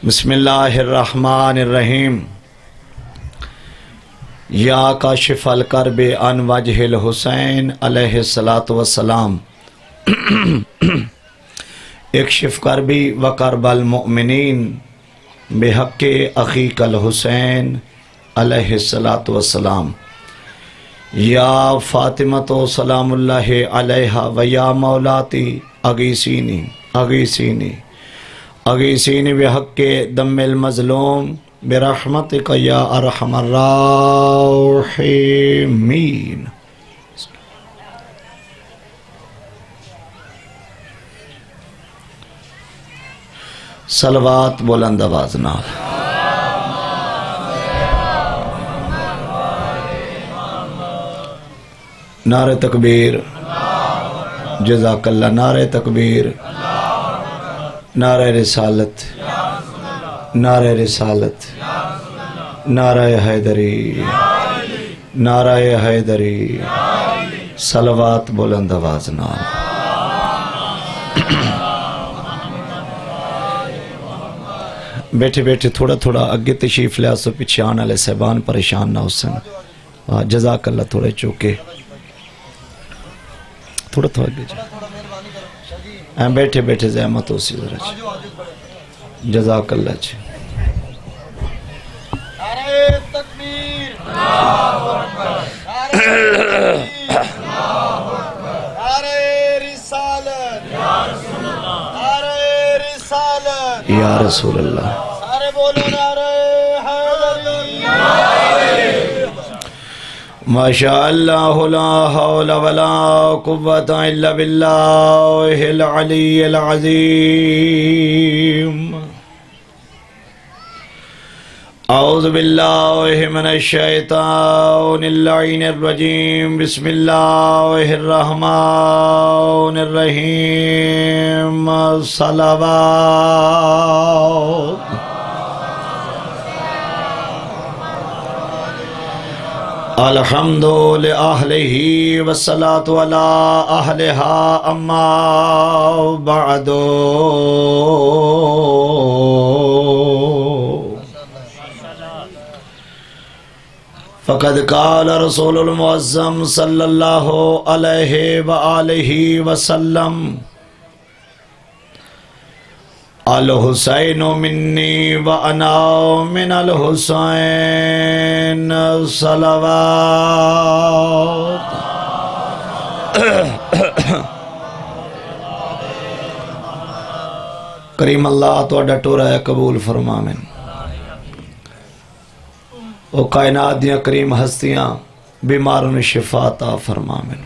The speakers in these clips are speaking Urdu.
بسم اللہ الرحمن الرحیم یا کاشف الکرب عن وجہ الحسین علیہ الصلاۃ والسلام اکشف کربی و کرب المؤمنین بحق اخیک الحسین علیہ الصلاۃ والسلام یا فاطمۃ سلام اللہ علیہا و یا مولاتی اغیثینی اغیثینی اغیثینی بحق دم المظلوم برحمتک یا ارحم الراحمین۔ صلوات بلند آواز نال۔ نعرہ تکبیر، جزاک اللہ، نعرہ تکبیر، نعرہ رسالت، نعرہ رسالت، نعرہ حیدری، نعرہ حیدری، صلوات بلند آواز نال۔ بیٹھے بیٹھے تھوڑا تھوڑا اگے تشریف لیا سو پیچھے آنے والے صاحبان پریشان نہ ہو سن۔ جزاک اللہ، تھوڑے چوکے تھوڑا تھوڑا اگے جا بیٹھے بیٹھے زحمت ہو سی ذرا جی۔ جزاک اللہ جی۔ نعرہ تکبیر، نعرہ رسالت، نعرہ رسالت، یا رسول اللہ، سارے بولو نعرہ حیدری۔ ماشاء اللہ لا حول ولا قوة الا باللہ العلی العظیم۔ اعوذ باللہ من الشیطان اللعین الرجیم، بسم اللہ الرحمن الرحیم۔ صلوات الحمد لأہلہ والصلاة علی اہلہا، اما بعد۔ فقد قال رسول المعظم صلی اللہ علیہ وآلہ وسلم، الحسین منی وانا من الحسین، صلوات۔ کریم اللہ تہاڈا ٹورا ہے قبول فرماویں۔ او کائنات دیاں کریم ہستیاں بیماروں نے شفا عطا فرماویں۔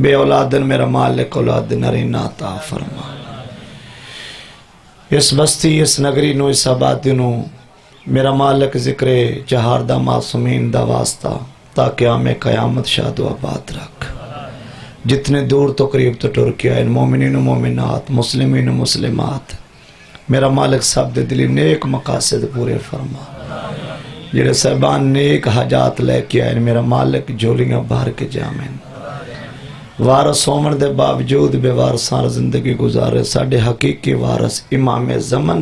بے اولادن میرا مالک اولاد نرینہ عطا فرما۔ اس بستی، اس نگری نو، اس آبادی نو میرا مالک ذکر چہار دا معصومین دا واسطہ تاکہ ہمیں قیامت شاد و آباد رکھ۔ جتنے دور تو قریب تو ٹرکیا ان مومنین و مومنات، مسلمین و مسلمات، میرا مالک سب دے دلی نیک مقاصد پورے فرما۔ جڑے صاحبان نیک حاجات لے کے آئے میرا مالک جولیاں بھر کے جامین۔ وارث ہومن دے باوجود بے وارثاں زندگی گزارے ساڈے حقیقی وارث امام زمن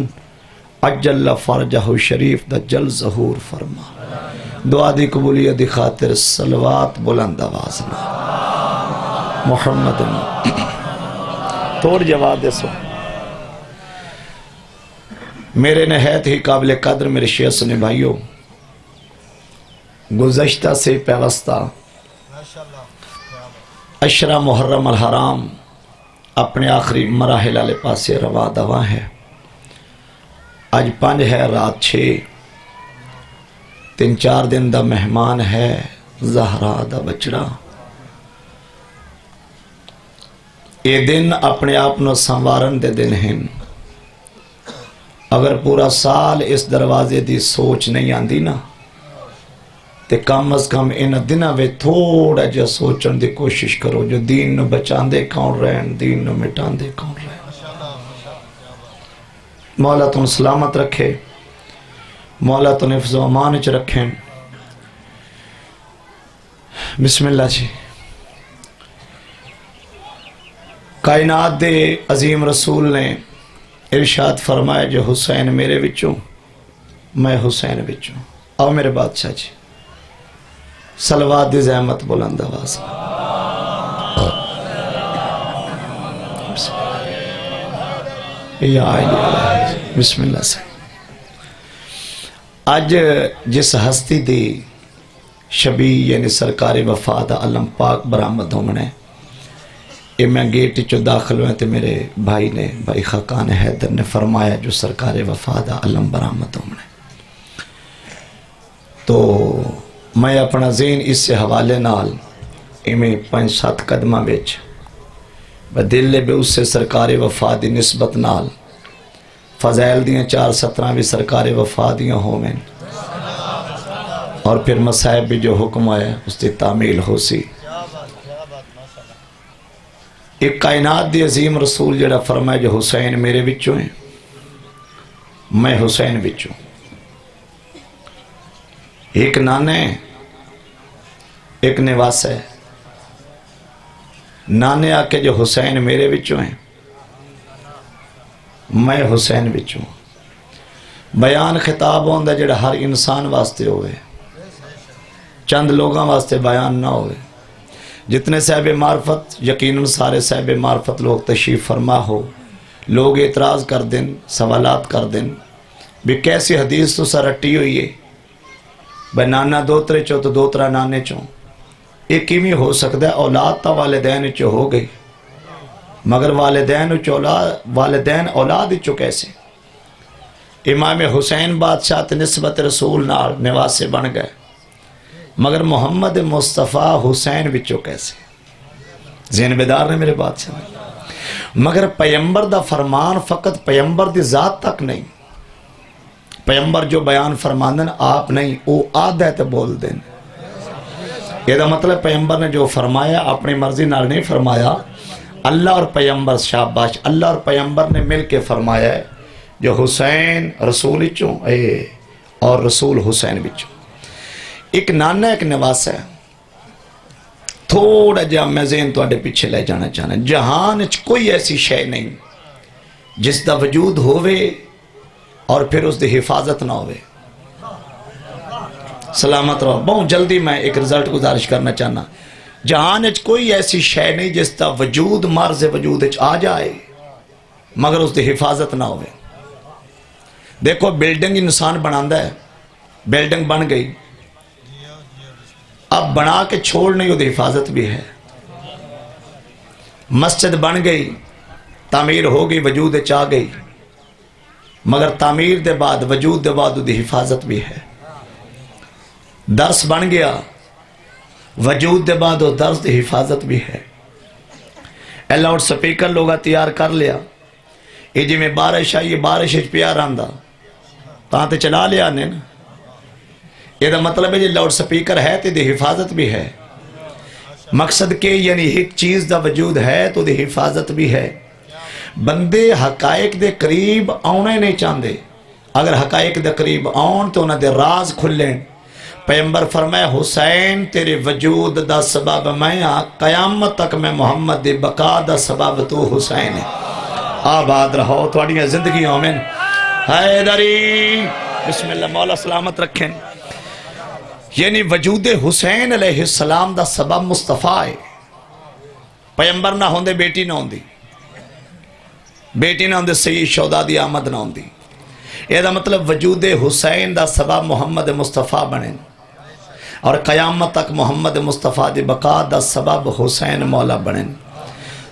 اجل فرجہ شریف دا جل ظہور فرما۔ دعا دی قبولیت دی خاطر صلوات بلند آواز نال۔ محمد توڑ جواب دے سو۔ میرے نہایت ہی قابل قدر میرے شیخ سنے بھائیوں، گزشتہ سے پیوستہ عشرہ محرم الحرام اپنے آخری مراحل والے پاسے روا دوا ہے۔ اج 5 ہے، رات 6، 3-4 دن دا مہمان ہے زہرا دا بچڑا۔ یہ دن اپنے آپ نو سنوارن دے دن ہیں۔ اگر پورا سال اس دروازے دی سوچ نہیں آندی نا تے کم از کم ان دنوں میں تھوڑا جا سوچن دی کوشش کرو جو دین نو بچان دے کون رہن، دین نو مٹان دے کون رہن۔ مولا تم سلامت رکھے، مولا تم حفظ و امان چ رکھیں۔ بسم اللہ جی۔ کائنات دے عظیم رسول نے ارشاد فرمایا جو حسین میرے وچوں میں حسین وچوں. آؤ میرے بادشاہ جی صلوات دی زحمت بلند آواز. بسم اللہ سے. اج جس ہستی دی شبی یعنی سرکار وفا دا علم پاک برآمد ہونے یہ میں گیٹ چو داخل ہوئے تو میرے بھائی نے بھائی خاقان حیدر نے فرمایا جو سرکار وفا دا علم برآمد ہونے تو میں اپنا ذہن اس سے حوالے نال میں 5-7 قدمہ بیچ بدل بے اس سے سرکار وفا دی نسبت نال فضائل دیاں 4-17 بھی سرکار وفا دیاں ہومیں اور پھر مصائب بھی جو حکم آیا اس دی تعمیل ہو سی. ایک کائنات دی عظیم رسول جڑا فرمائے جو حسین میرے وچوں ہیں میں حسین وچوں. ایک نانے ایک نواس ہے. نانے آکے جو حسین میرے وچوں ہیں میں حسین وچوں. بیان خطاب ہوندہ جڑا ہر انسان واسطے ہوئے چند لوگاں واسطے بیان نہ ہوئے. جتنے صاحب معرفت یقیناً سارے صاحب معرفت لوگ تشریف فرما ہو لوگ اعتراض کر دیں سوالات کر دیں بھی کیسی حدیث تو سا رٹی ہوئی ہے بھائی نانا دوترے چو تو دوترا نانے چو ایک کیمی ہو سکتا ہے اولاد تا والدین چو ہو گئی مگر والدین اولاد چو کیسے. امام حسین بادشاہ نسبت رسول نال نواسے بن گئے مگر محمد مصطفیٰ حسین وچو کیسے. ذہن بیدار نے میرے بادشاہ مگر پیمبر دا فرمان فقط پیمبر دی ذات تک نہیں. پیمبر جو بیان فرماندن آپ نہیں او آدھ ہے تو بول دیں. یہ دا مطلب پیمبر نے جو فرمایا اپنی مرضی نال نہیں فرمایا. اللہ اور پیمبر شاباش اللہ اور پیمبر نے مل کے فرمایا ہے جو حسین رسول وچوں اور رسول حسین وچوں. ایک نانا ایک نواس ہے. تھوڑا جا میں ذہن تو اڈے پیچھے لے جانا چاہنا. جہان کوئی ایسی شے نہیں جس دا وجود ہوئے اور پھر اس دی حفاظت نہ ہوئے. سلامت رہو. بہت جلدی میں ایک رزلٹ گزارش کرنا چاہنا. جہان کوئی ایسی شے نہیں جس دا وجود مرز وجود آ جائے مگر اس دی حفاظت نہ ہوئے. دیکھو بلڈنگ انسان بناندہ ہے. بلڈنگ بن گئی اب بنا کے چھوڑ نہیں ہوتی حفاظت بھی ہے. مسجد بن گئی تعمیر ہو گئی وجود چاہ گئی مگر تعمیر دے بعد وجود دے بعد دی حفاظت بھی ہے. درس بن گیا وجود دے بعد درس دی حفاظت بھی ہے. لاؤڈ سپیکر لوگا تیار کر لیا یہ جی میں بارش آئی بارش پیار آندہ تاں تے چلا لیا نے نا. یہ دا مطلب ہے جی لاؤڈ سپیکر ہے تو دی حفاظت بھی ہے. مقصد کہ یعنی ایک چیز دا وجود ہے تو دی حفاظت بھی ہے. بندے حقائق دے قریب آنے نہیں چاہتے. اگر حقائق دے قریب آن تو انہاں دے راز کھلیں. پیغمبر فرمائے حسین تیرے وجود دا سبب میں قیامت تک میں محمد دی بقا دا سبب تو حسین ہے. آباد رہو تھوڑیاں زندگیوں میں. حیدری بسم اللہ مولا سلامت رکھیں. یعنی وجود حسین علیہ السلام دا سبب مصطفیٰ ہے. پیغمبر نہ ہوندے بیٹی نہ ہوندی. بیٹی نہ ہوندے سید شہداء دی آمد نہ ہوندی. یہ دا مطلب وجود حسین دا سبب محمد مصطفیٰ بنے اور قیامت تک محمد مصطفیٰ دی بقا دا سبب حسین مولا بنے.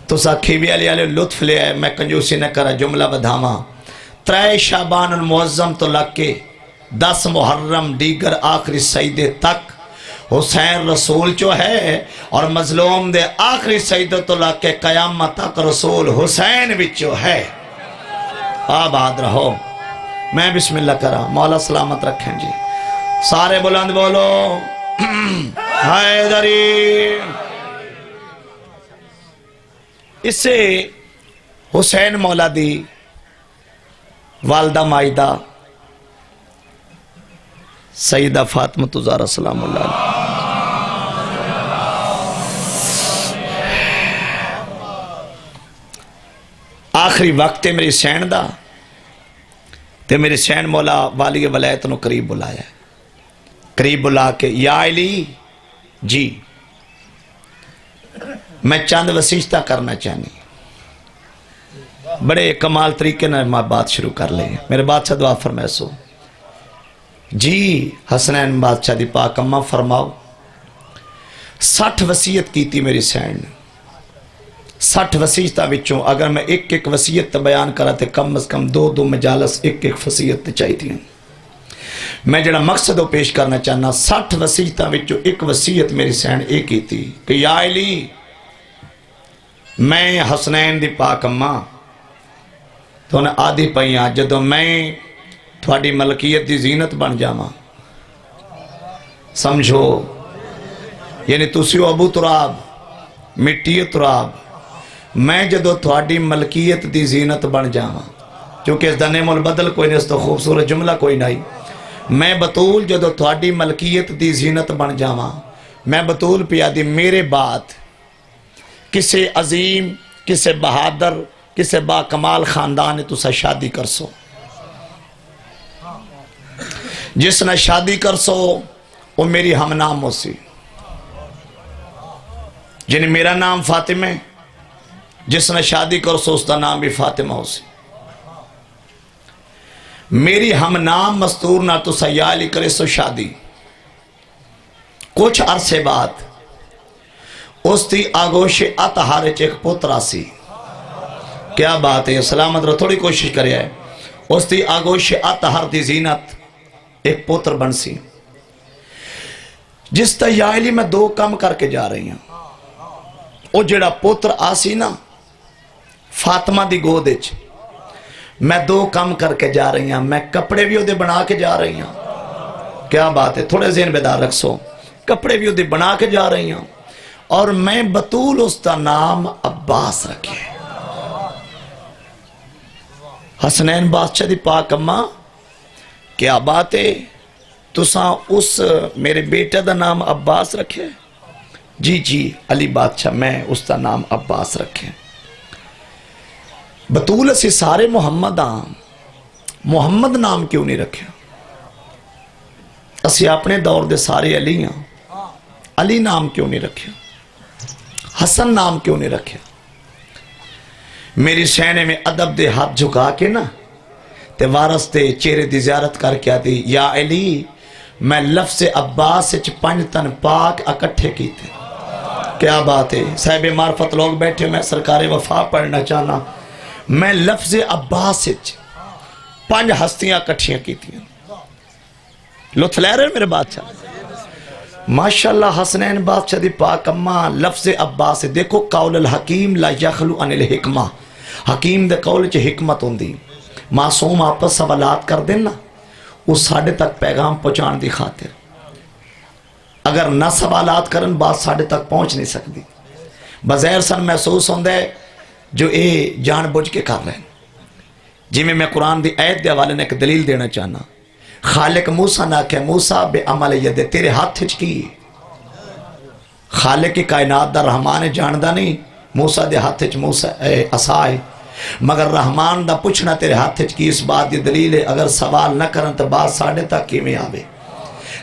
تو ساکھیوی علی لطف لے آئے. میں کنجوسی نہ کرا جملہ بدھاما. 3 شعبان المعظم تو لگ کے 10 محرم دیگر آخری سجدے تک حسین رسول جو ہے اور مظلوم دے آخری سجدے تو لگ کے قیامت تک رسول حسین وچو ہے. آباد رہو. میں بسم اللہ کرا مولا سلامت رکھیں جی. سارے بلند بولو حیدری. اس سے حسین مولا دی والدہ مائدہ سیدہ فاطمہ زہرا سلام اللہ علیہ آخری وقت ہے میری سین دا تے میرے سین مولا والی ولایت نو قریب بلایا ہے، قریب بلا کے یا علی جی میں چند وسیعتہ کرنا چاہنی، بڑے کمال طریقے نہ میں بات شروع کر لیں۔ میرے بادشاہ دعا فرمائے سو جی حسنین بادشاہ دی پاک اماں فرماؤ 60 وسیعت کیتی میری سین نے، 60 وسیعتہ وچوں اگر میں ایک ایک وسیعت بیان کرا تے کم از کم 2 مجالس ایک ایک وسیعت چاہیے۔ میں جڑا مقصد پیش کرنا چاہنا 60 وسیعتہ وچوں ایک وسیعت میری سین ایک ہی تھی کہ یا علی میں حسنین دی پاک اماں تو نے آدھی پئیاں جدو میں تھوڑی ملکیت دی زینت بن جاواں، سمجھو یعنی تسیو ابو تراب مٹی تراب، میں جدو تھوڑی ملکیت دی زینت بن جاواں، چونکہ اس دا نعم البدل کوئی نہیں، اس تو خوبصورت جملہ کوئی نہیں، میں بطول جدو تھوڑی ملکیت دی زینت بن جاواں، میں بطول پیادی میرے بعد کسے عظیم کسے بہادر کسے با کمال خاندان نے تسا شادی کر سو، جس نے شادی کر سو وہ میری ہم نام ہو سی، جن میرا نام فاطمہ جس نے شادی کر سو اس کا نام بھی فاطمہ ہو سی، میری ہم نام مستور نہ تو سیالی کرے سو شادی۔ کچھ عرصے بعد اس تی آگوش اتہارے ایک پوترا سی، کیا بات ہے، سلامت رہو، تھوڑی کوشش کرے ہے، اس تی آگوش اتہار دی زینت ایک پوتر بن سی، جس تا یا علی میں 2 کام کر کے جا رہی ہوں۔ او جڑا پوتر آسی نا فاطمہ دی گودج، میں 2 کام کر کے جا رہی ہوں، میں کپڑے بھی دے بنا کے جا رہی ہوں، کیا بات ہے، تھوڑے ذہن بیدار رکھ سو، کپڑے بھی دے بنا کے جا رہی ہوں، اور میں بطول اس کا نام عباس رکھے۔ حسنین بادشاہ دی پاک اماں کیا بات ہے، تساں اس میرے بیٹے دا نام عباس رکھے؟ جی جی علی بادشاہ میں اس کا نام عباس رکھے۔ بطول سے سارے محمد محمد نام کیوں نہیں رکھے؟ اسی اپنے دور دے سارے علی ہیں، علی نام کیوں نہیں رکھے؟ حسن نام کیوں نہیں رکھے؟ میری سینے میں ادب دے ہاتھ جھکا کے نا تے وارث دے چہرے دی زیارت کر کے آتی یا علی میں لفظ عباس 5 تن پاک اکٹھے کی تھے، کیا بات ہے، صاحب معرفت لوگ بیٹھے، میں سرکار وفا پڑھنا چاہنا، میں لفظ عباس 5 ہستیاں کٹھیاں کی تھیں، لطف لے رہے میرے بادشاہ، ماشاءاللہ حسنین بادشاہ دی پاک اماں لفظ عباس، دیکھو قول الحکیم لا یخلو عن الحکمہ، حکیم دے قول چ حکمت ہوندی، معصوم آپس سوالات کر دینا وہ ساڑھے تک پیغام پہنچان دی خاطر، اگر نہ سوالات کرن بات ساڑھے تک پہنچ نہیں سکتی، بظاہر سن محسوس ہوندے جو اے جان بوجھ کے کر رہے ہیں، جی میں قرآن دی آیت دے حوالے نے ایک دلیل دینا چاہنا، خالق موسیٰ نہ کہ موسیٰ بے عمل ید تیرے ہاتھ کی، خالق کی کائنات دا رحمان جاندہ نہیں، موسیٰ دے ہاتھ موسیٰ عصا ہے، مگر رحمان دا پوچھنا تیرے ہاتھ کی، اس بات دی دلیل ہے اگر سوال نہ کرن تو بات ساڑھے تک کی میں آوے،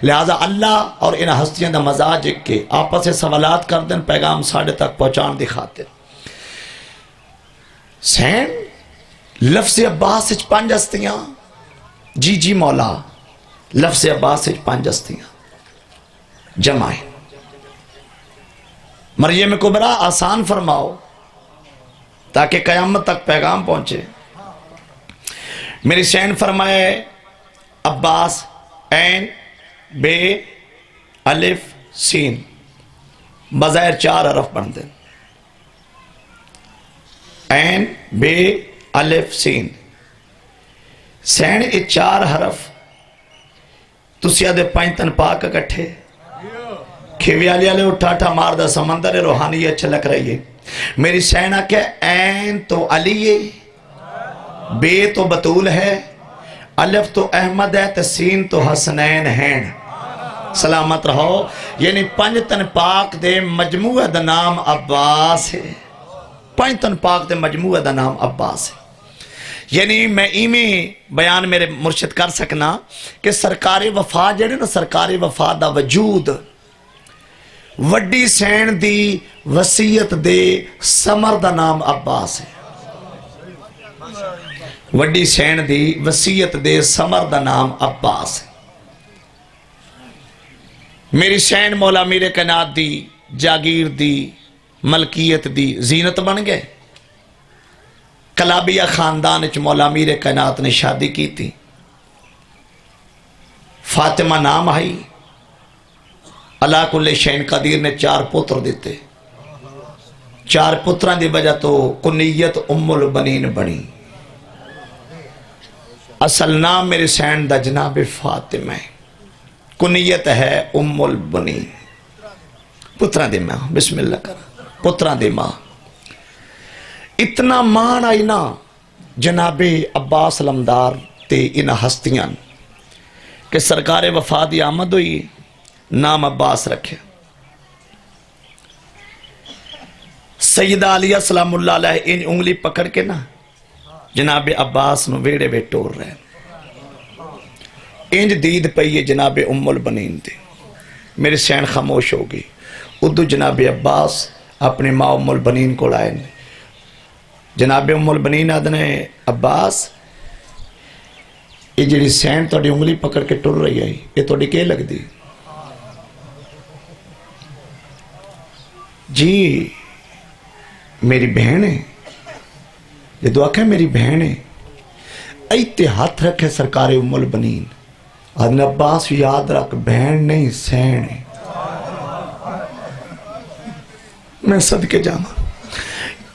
لہذا اللہ اور ان ہستیاں دا مزاج ایک کے آپس سے سوالات کر دیں پیغام ساڑھے تک پہنچان دی خاطر۔ سین لفظ عباس 5 ہستیاں، جی جی مولا لفظ عباس 5 ہستیاں جمع ہے، مریم کبریٰ آسان فرماؤ تاکہ قیامت تک پیغام پہنچے۔ میری سین فرمائے عباس عین بے الف سین، بظاہر 4 حرف بن دیں، عین بے الف سین، سین یہ 4 حرف تسیا دے 5 تن پاک اکٹھے، کھیویالی والے اٹھا مار دا سمندر روحانیت چھلک رہی ہے، میری سینہ کہ عین تو علی ہے، بے تو بطول ہے، الف تو احمد ہے، سین تو حسنین ہیں، سلامت رہو، یعنی 5 تن پاک دے مجموعہ دا نام عباس ہے، 5 تن پاک دے مجموعہ دا نام عباس ہے، یعنی میں ایویں بیان میرے مرشد کر سکنا کہ سرکار وفا جڑے نا سرکار وفا دا وجود وڈی سین دی وسیعت دے سمر دا نام عباس ہے وڈی سین دی وسیعت دے سمر دا نام عباس ہے میری سین مولا میرے کائنات دی جاگیر دی ملکیت دی زینت بن گئے کلابیہ خاندان چ مولا میرے کائنات نے شادی کی تھی فاطمہ نام آئی اللہ کل شین قدیر نے 4 پتر دیتے 4 پتران دی وجہ تو کنیت ام البنین بنی اصل نام میرے سین دا جناب فاطمہ ہے کنیت ہے ام البنین پتران دی ماں بسم اللہ کر پتران دی ماں اتنا مان آئی نا جناب عباس علمدار تے ان ہستیاں کہ سرکار وفا دی آمد ہوئی نام عباس رکھے سیدہ علیہ سلام اللہ علیہ ان انگلی پکڑ کے نا جناب عباس نو ویڑے وے ٹور رہے انج دید پئیے جناب ام البنین دے میری سین خاموش ہو گئی ادو جناب عباس اپنی ماں ام البنین کو لائے جناب ام البنین آدھنے عباس یہ جڑی سین توڑی انگلی پکڑ کے ٹر رہی ہے یہ توڑی کے لگ دی جی میری بہن ہے یہ دعا کہ میری بہن ہے ایتے ہاتھ رکھے سرکار ام البنین آدھنے عباس یاد رکھ بہن نہیں سین ہے میں صدقے جانا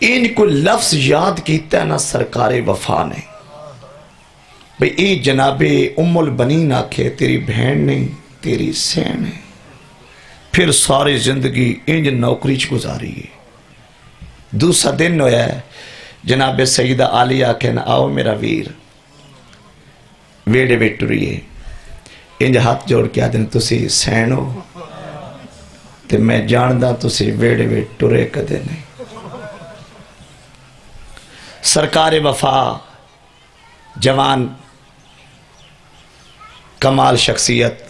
ان کو لفظ یاد کیتا ہے نا سرکار وفا نے بھئی اے جناب ام البنین آکھے تیری بہن نہیں تیری سین ہے پھر ساری زندگی انج نوکری چ گزاری ہے دوسرا دن ہویا ہے جناب سیدہ عالیہ آکھے نا آؤ میرا ویر ویڑے ویٹریے انج ہاتھ جوڑ کے آدھنے تسی سین ہو تے میں جاندہ تسی ویڑے ویٹرے کدے نہیں سرکار وفا جوان کمال شخصیت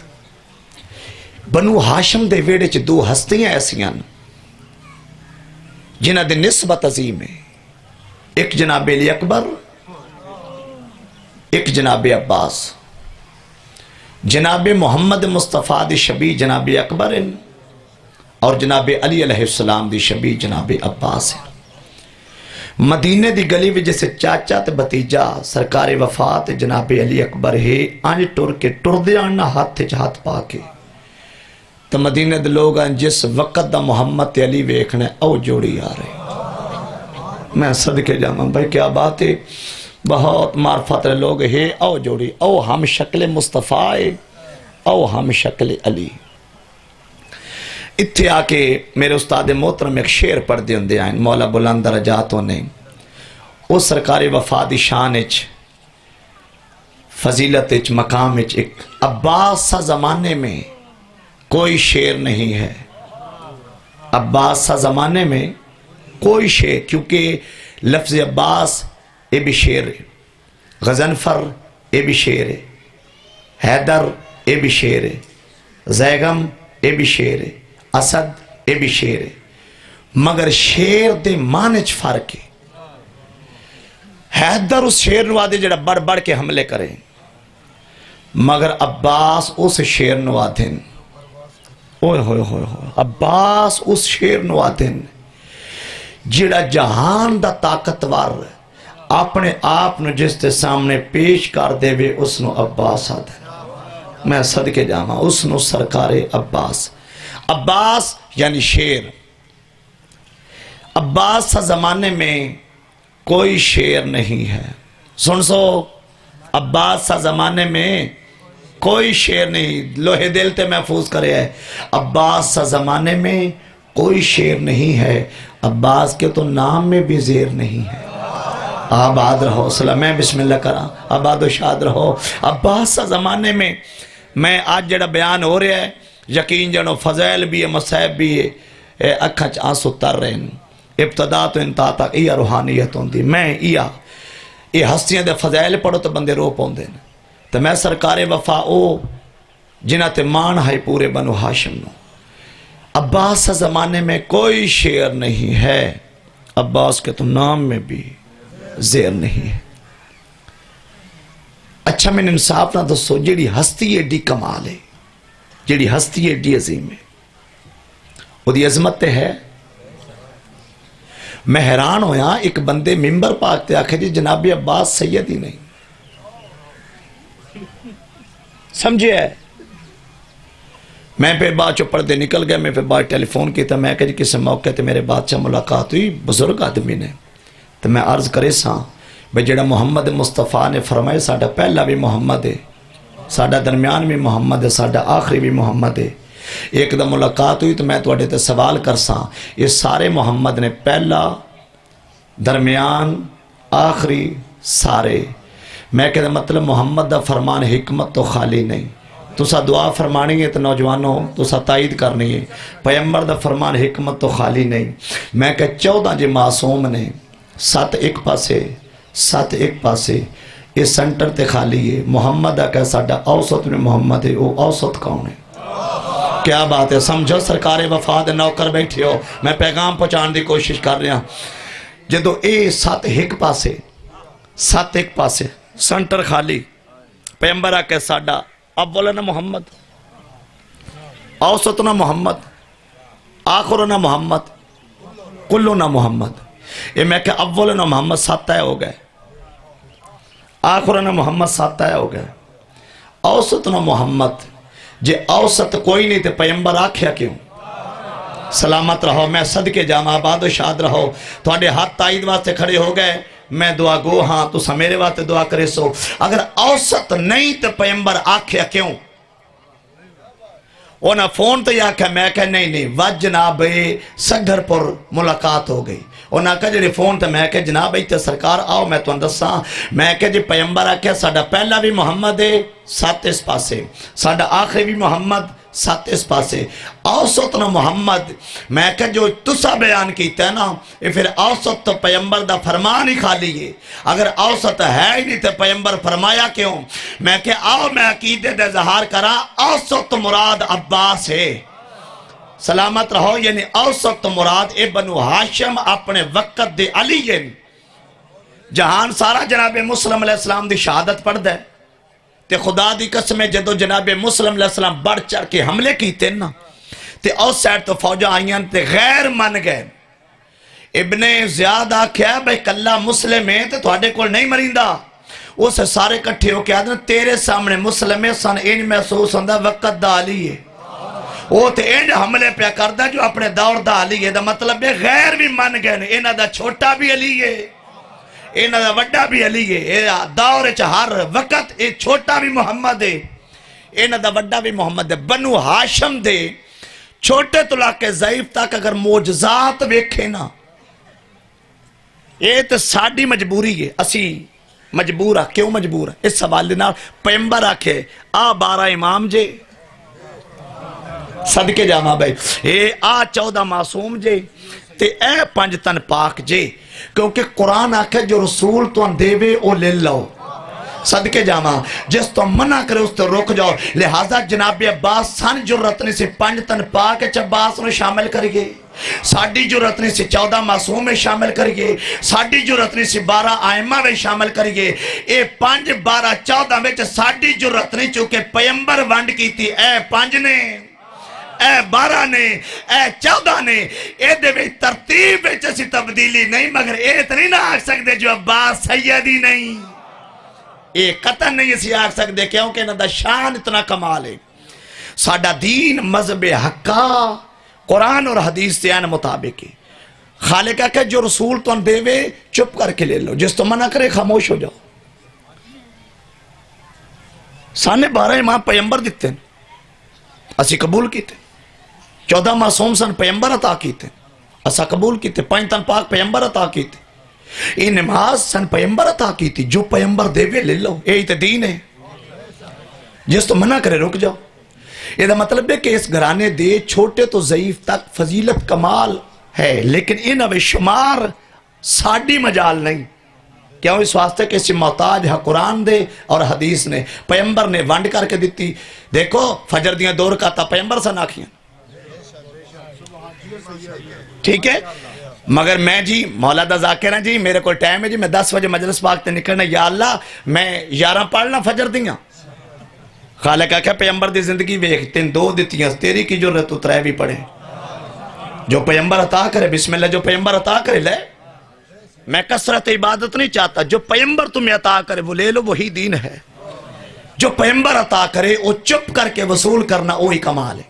بنو ہاشم دے ویڑے چ 2 ہستیاں ایسیاں جنہ دے نسبت عظیم ہے ایک جناب علی اکبر ایک جناب عباس جناب محمد مصطفیٰ دی شبیہ جناب اکبر اور جناب علی علیہ السلام دی شبیہ جناب عباس ہے مدینے دی گلی بھی جیسے چاچا تے بتیجا سرکار وفات جناب علی اکبر ہے آنج ٹر کے ٹر دے آنا ہاتھ ہاتھ پا کے تو مدینے دے لوگ جس وقت دا محمد تے علی ویکھنے او جوڑی آ رہے میں صدقے جاما بھائی کیا بات ہے بہت معرفت لوگ ہے او جوڑی او ہم شکل مصطفیٰ او ہم شکل علی اتھے آکے میرے استاد محترم ایک شعر پڑھ دے ہوندے آئیں مولا بلند درجاتوں نے اس سرکار وفا دی شان اچ فضیلت اچ مقام اچ ایک عباس سا زمانے میں کوئی شعر نہیں ہے عباس سا زمانے میں کوئی شعر کیونکہ لفظ عباس یہ بھی شعر ہے غضنفر یہ بھی شعر ہے حیدر یہ بھی شعر ہے زیغم یہ بھی شعر ہے اسد یہ بھی شعر ہے مگر شعر دے معنی چ فرق ہے حیدر اس شعر نو آدھے جڑا بڑھ بڑھ کے حملے کرے مگر عباس اس شعر نو آدھن اوہ ہوئے ہوئے ہوئے عباس اس شعر نو آدھن جڑا جہان دا طاقتور اپنے آپ نو جس دے سامنے پیش کر دے وے اس نو عباس آدھن میں صدقے جاما اس نو سرکار عباس عباس یعنی شعر عباس سا زمانے میں کوئی شعر نہیں ہے سن سو عباس سا زمانے میں کوئی شعر نہیں لوہے دل تے محفوظ کرے ہے عباس سا زمانے میں کوئی شعر نہیں ہے عباس کے تو نام میں بھی زیر نہیں ہے آباد رہو سلام میں بسم اللہ کرا آباد و شاد رہو عباس سا زمانے میں آج جڑا بیان ہو رہا ہے یقین جنو فضائل بھی ہے مصائب بھی ہے اکھچ آنسو تر رہے ہیں ابتدا تو انتہا تک یہ روحانیت ہوں دی میں یہ یہ ہستیاں دے فضائل پڑھو تو بندے رو پاؤندے نے. تو میں سرکار وفا او جنہ تے مان ہے پورے بنو ہاشم نو. عباس زمانے میں کوئی شعر نہیں ہے، عباس کے تو نام میں بھی زیر نہیں ہے. اچھا میں انصاف نہ دسو، جیڑی ہستی ایڈی کمال ہے، جیڑی ہستی ایڈی عظیم ہے، وہ دی عظمت تے ہے. میں حیران ہویا ایک بندے ممبر پاک تے آکھے جی جناب عباس سید ہی نہیں. سمجھے ہے؟ میں پھر بعد چو پردے نکل گئے، میں پھر بعد ٹیلی فون کی تھا، میں کہ جی کسی موقع تے میرے بادشاہ ملاقات ہوئی بزرگ آدمی نے. تو میں عرض کرے ساں بھئی جڑا محمد مصطفیٰ نے فرمائے ساڑھا پہلا بھی محمد ہے، ساڑھا درمیان بھی محمد ہے، ساڑھا آخری بھی محمد ہے. ایک دم ملاقات ہوئی تو میں تو اڈے تے سوال کرساں، یہ سارے محمد نے پہلا درمیان آخری سارے. میں کہتا مطلب محمد دا فرمان حکمت تو خالی نہیں. تسا دعا فرمانی ہے تو نوجوانوں تسا تائید کرنی ہے، پیغمبر دا فرمان حکمت تو خالی نہیں. میں کہ 14 جے معصوم نے 7 ایک پاسے 7 ایک پاسے یہ سنٹر تے خالی ہے. محمد دا کہ ساڑھا اوسط میں محمد ہے، وہ اوسط کون ہے؟ کیا بات ہے؟ سمجھو سرکار وفا دے نوکر بیٹھے ہو، میں پیغام پہنچان دی کوشش کر رہا. جدو اے 7 ایک پاسے 7 ایک پاسے سنٹر خالی، پیغمبر آکے ساڑھا اولنا محمد، اوسطنا محمد، آخرنا محمد، کلنا محمد. یہ میں کہ اولنا محمد 7 ہو گئے، آخرنا محمد 7 ہو گئے، اوسطنا محمد. جے اوسط کوئی نہیں تے پیغمبر آکھیا کیوں؟ سلامت رہو، میں صدقے جاما، آباد و شاد رہو. تھوڑے ہاتھ تائید واسطے کھڑے ہو گئے، میں دعا گو ہاں تو میرے واسطے دعا کرے سو. اگر اوسط نہیں تے پیغمبر آکھیا کیوں؟ اونا فون تو یا کہ میں کہ نہیں وج جناب سگھر پر ملاقات ہو گئی. اونا کہ جی فون تو میں کہ جناب ایتے سرکار آؤ میں تو اندساں. میں کہ جی پیغمبر آکھیا ساڑھا پہلا بھی محمد ہے 7 اس پاسے، ساڑھا آخری بھی محمد 7 اس پاسے، اوسطنا محمد. میں کہ جو تسا بیان کیتا ہے نا یہ پھر اوسط تو پیغمبر دا فرمان ہی خالی ہے. اگر اوسط ہے ہی نہیں تو پیغمبر فرمایا کیوں؟ میں کہ آؤ میں عقیدے دے اظہار کرا، اوسط مراد عباس ہے. سلامت رہو، یعنی اوسط مراد ابن ہاشم اپنے وقت دے علی ہے. جہان سارا جناب مسلم علیہ السلام دی شہادت پڑھ دے تے خدا دی قسم جدو جناب مسلم علیہ السلام بڑھ چڑھ کے حملے کیتے نا تے اس سائٹ تو فوجہ آئین تے غیر من گئے. ابن زیاد آکھیا بھئی کلہ مسلم ہے تے تھوڑے کول نہیں مریندا. اسے سارے کٹھے ہو کے آدھنا تیرے سامنے مسلم ہے سن ان محسوس ہوندہ وقت دا علی ہے. وہ تے اینڈ حملے پہ کردہ جو اپنے دور دا علی ہے. دا مطلب ہے غیر بھی من گئے، انہا دا چھوٹا بھی علی ہے، انہا دا وڈا بھی علی ہے. دور ہر وقت اے چھوٹا بھی محمد ہے، انہا دا وڈا بھی محمد ہے. بنو ہاشم دے چھوٹے طلع کے ضعیف تک اگر معجزات ویکھے نا یہ تو ساڑی مجبوری ہے. اسی مجبور ہے. کیوں مجبور ہے؟ اس سوال دینا پیغمبر آکھے آ 12 امام جے صدقے جاما بھائی، اے آ 14 معصوم جے تے اے 5 تن پاک جے. کیونکہ قرآن آکھے جو رسول تو اندیوے او لے لو. صدقے جاما جس تو منع کرے اس تو رک جاؤ. لہذا جناب عباس سن جرت نہیں سے 5 تن پاک عباس نے شامل کریے، ساڑھی جرت نہیں سے 14 معصوم میں شامل کریے، ساڑھی جرت نہیں سے 12 آئمہ میں شامل کریے. اے 5 12 14 میں ساڑھی جرت نہیں چونکہ پیغمبر ونڈ کی تھی. اے 5 نے، اے 12 نے، اے 14 نے، اے دے بھی ترتیب میں جیسی تبدیلی نہیں، مگر اے اتنی نہ آکھ سکتے جو عباس سیدی نہیں. اے قطن نہیں اسی آکھ سکتے کیونکہ نہ دا شان اتنا کمال ہے. ساڑھا دین مذہب حقا قرآن اور حدیث تیان مطابق ہے. خالقہ کہ جو رسول تو دے وے چپ کر کے لے لو، جس تو منع کرے خاموش ہو جاؤ. سانے 12 امام پیغمبر دیتے ہیں، اسی قبول کیتے. 14 معصوم سن پیغمبر عطا کیتے، اسا قبول کیتے. 5 تن پاک پیغمبر عطا کیتے. یہ نماز سن پیغمبر عطا کیتی، جو پیغمبر دے وے لے لو. یہی تے دین ہے، جس تو منع کرے رک جاؤ. یہ دا مطلب ہے کہ اس گھرانے دے چھوٹے تو ضعیف تک فضیلت کمال ہے، لیکن انہاں میں شمار ساڑھی مجال نہیں. کیوں؟ اس واسطے کہ اس محتاج ہے قرآن دے اور حدیث نے، پیمبر نے ونڈ کر کے دیتی. دیکھو فجر دیاں 2 رکعتاں پیمبر سے ناکھیاں، ٹھیک ہے. مگر میں جی مولا دا ذاکر ہیں جی، میرے کو ٹائم ہے جی، میں 10 بجے مجلس پاک تے نکلنا، یا اللہ میں 11 پڑھنا فجر دیاں. خالق آکھا پیمبر دی زندگی ویکھ، تین 2 دیتیاں، تیری کی جرت تو 3 بھی پڑھے. جو پیمبر عطا کرے بسم اللہ، جو پیمبر عطا کرے لے. میں کثرت عبادت نہیں چاہتا، جو پیمبر تمہیں عطا کرے وہ لے لو، وہی دین ہے. جو پیمبر عطا کرے وہ چپ کر کے وصول کرنا وہی کمال ہے.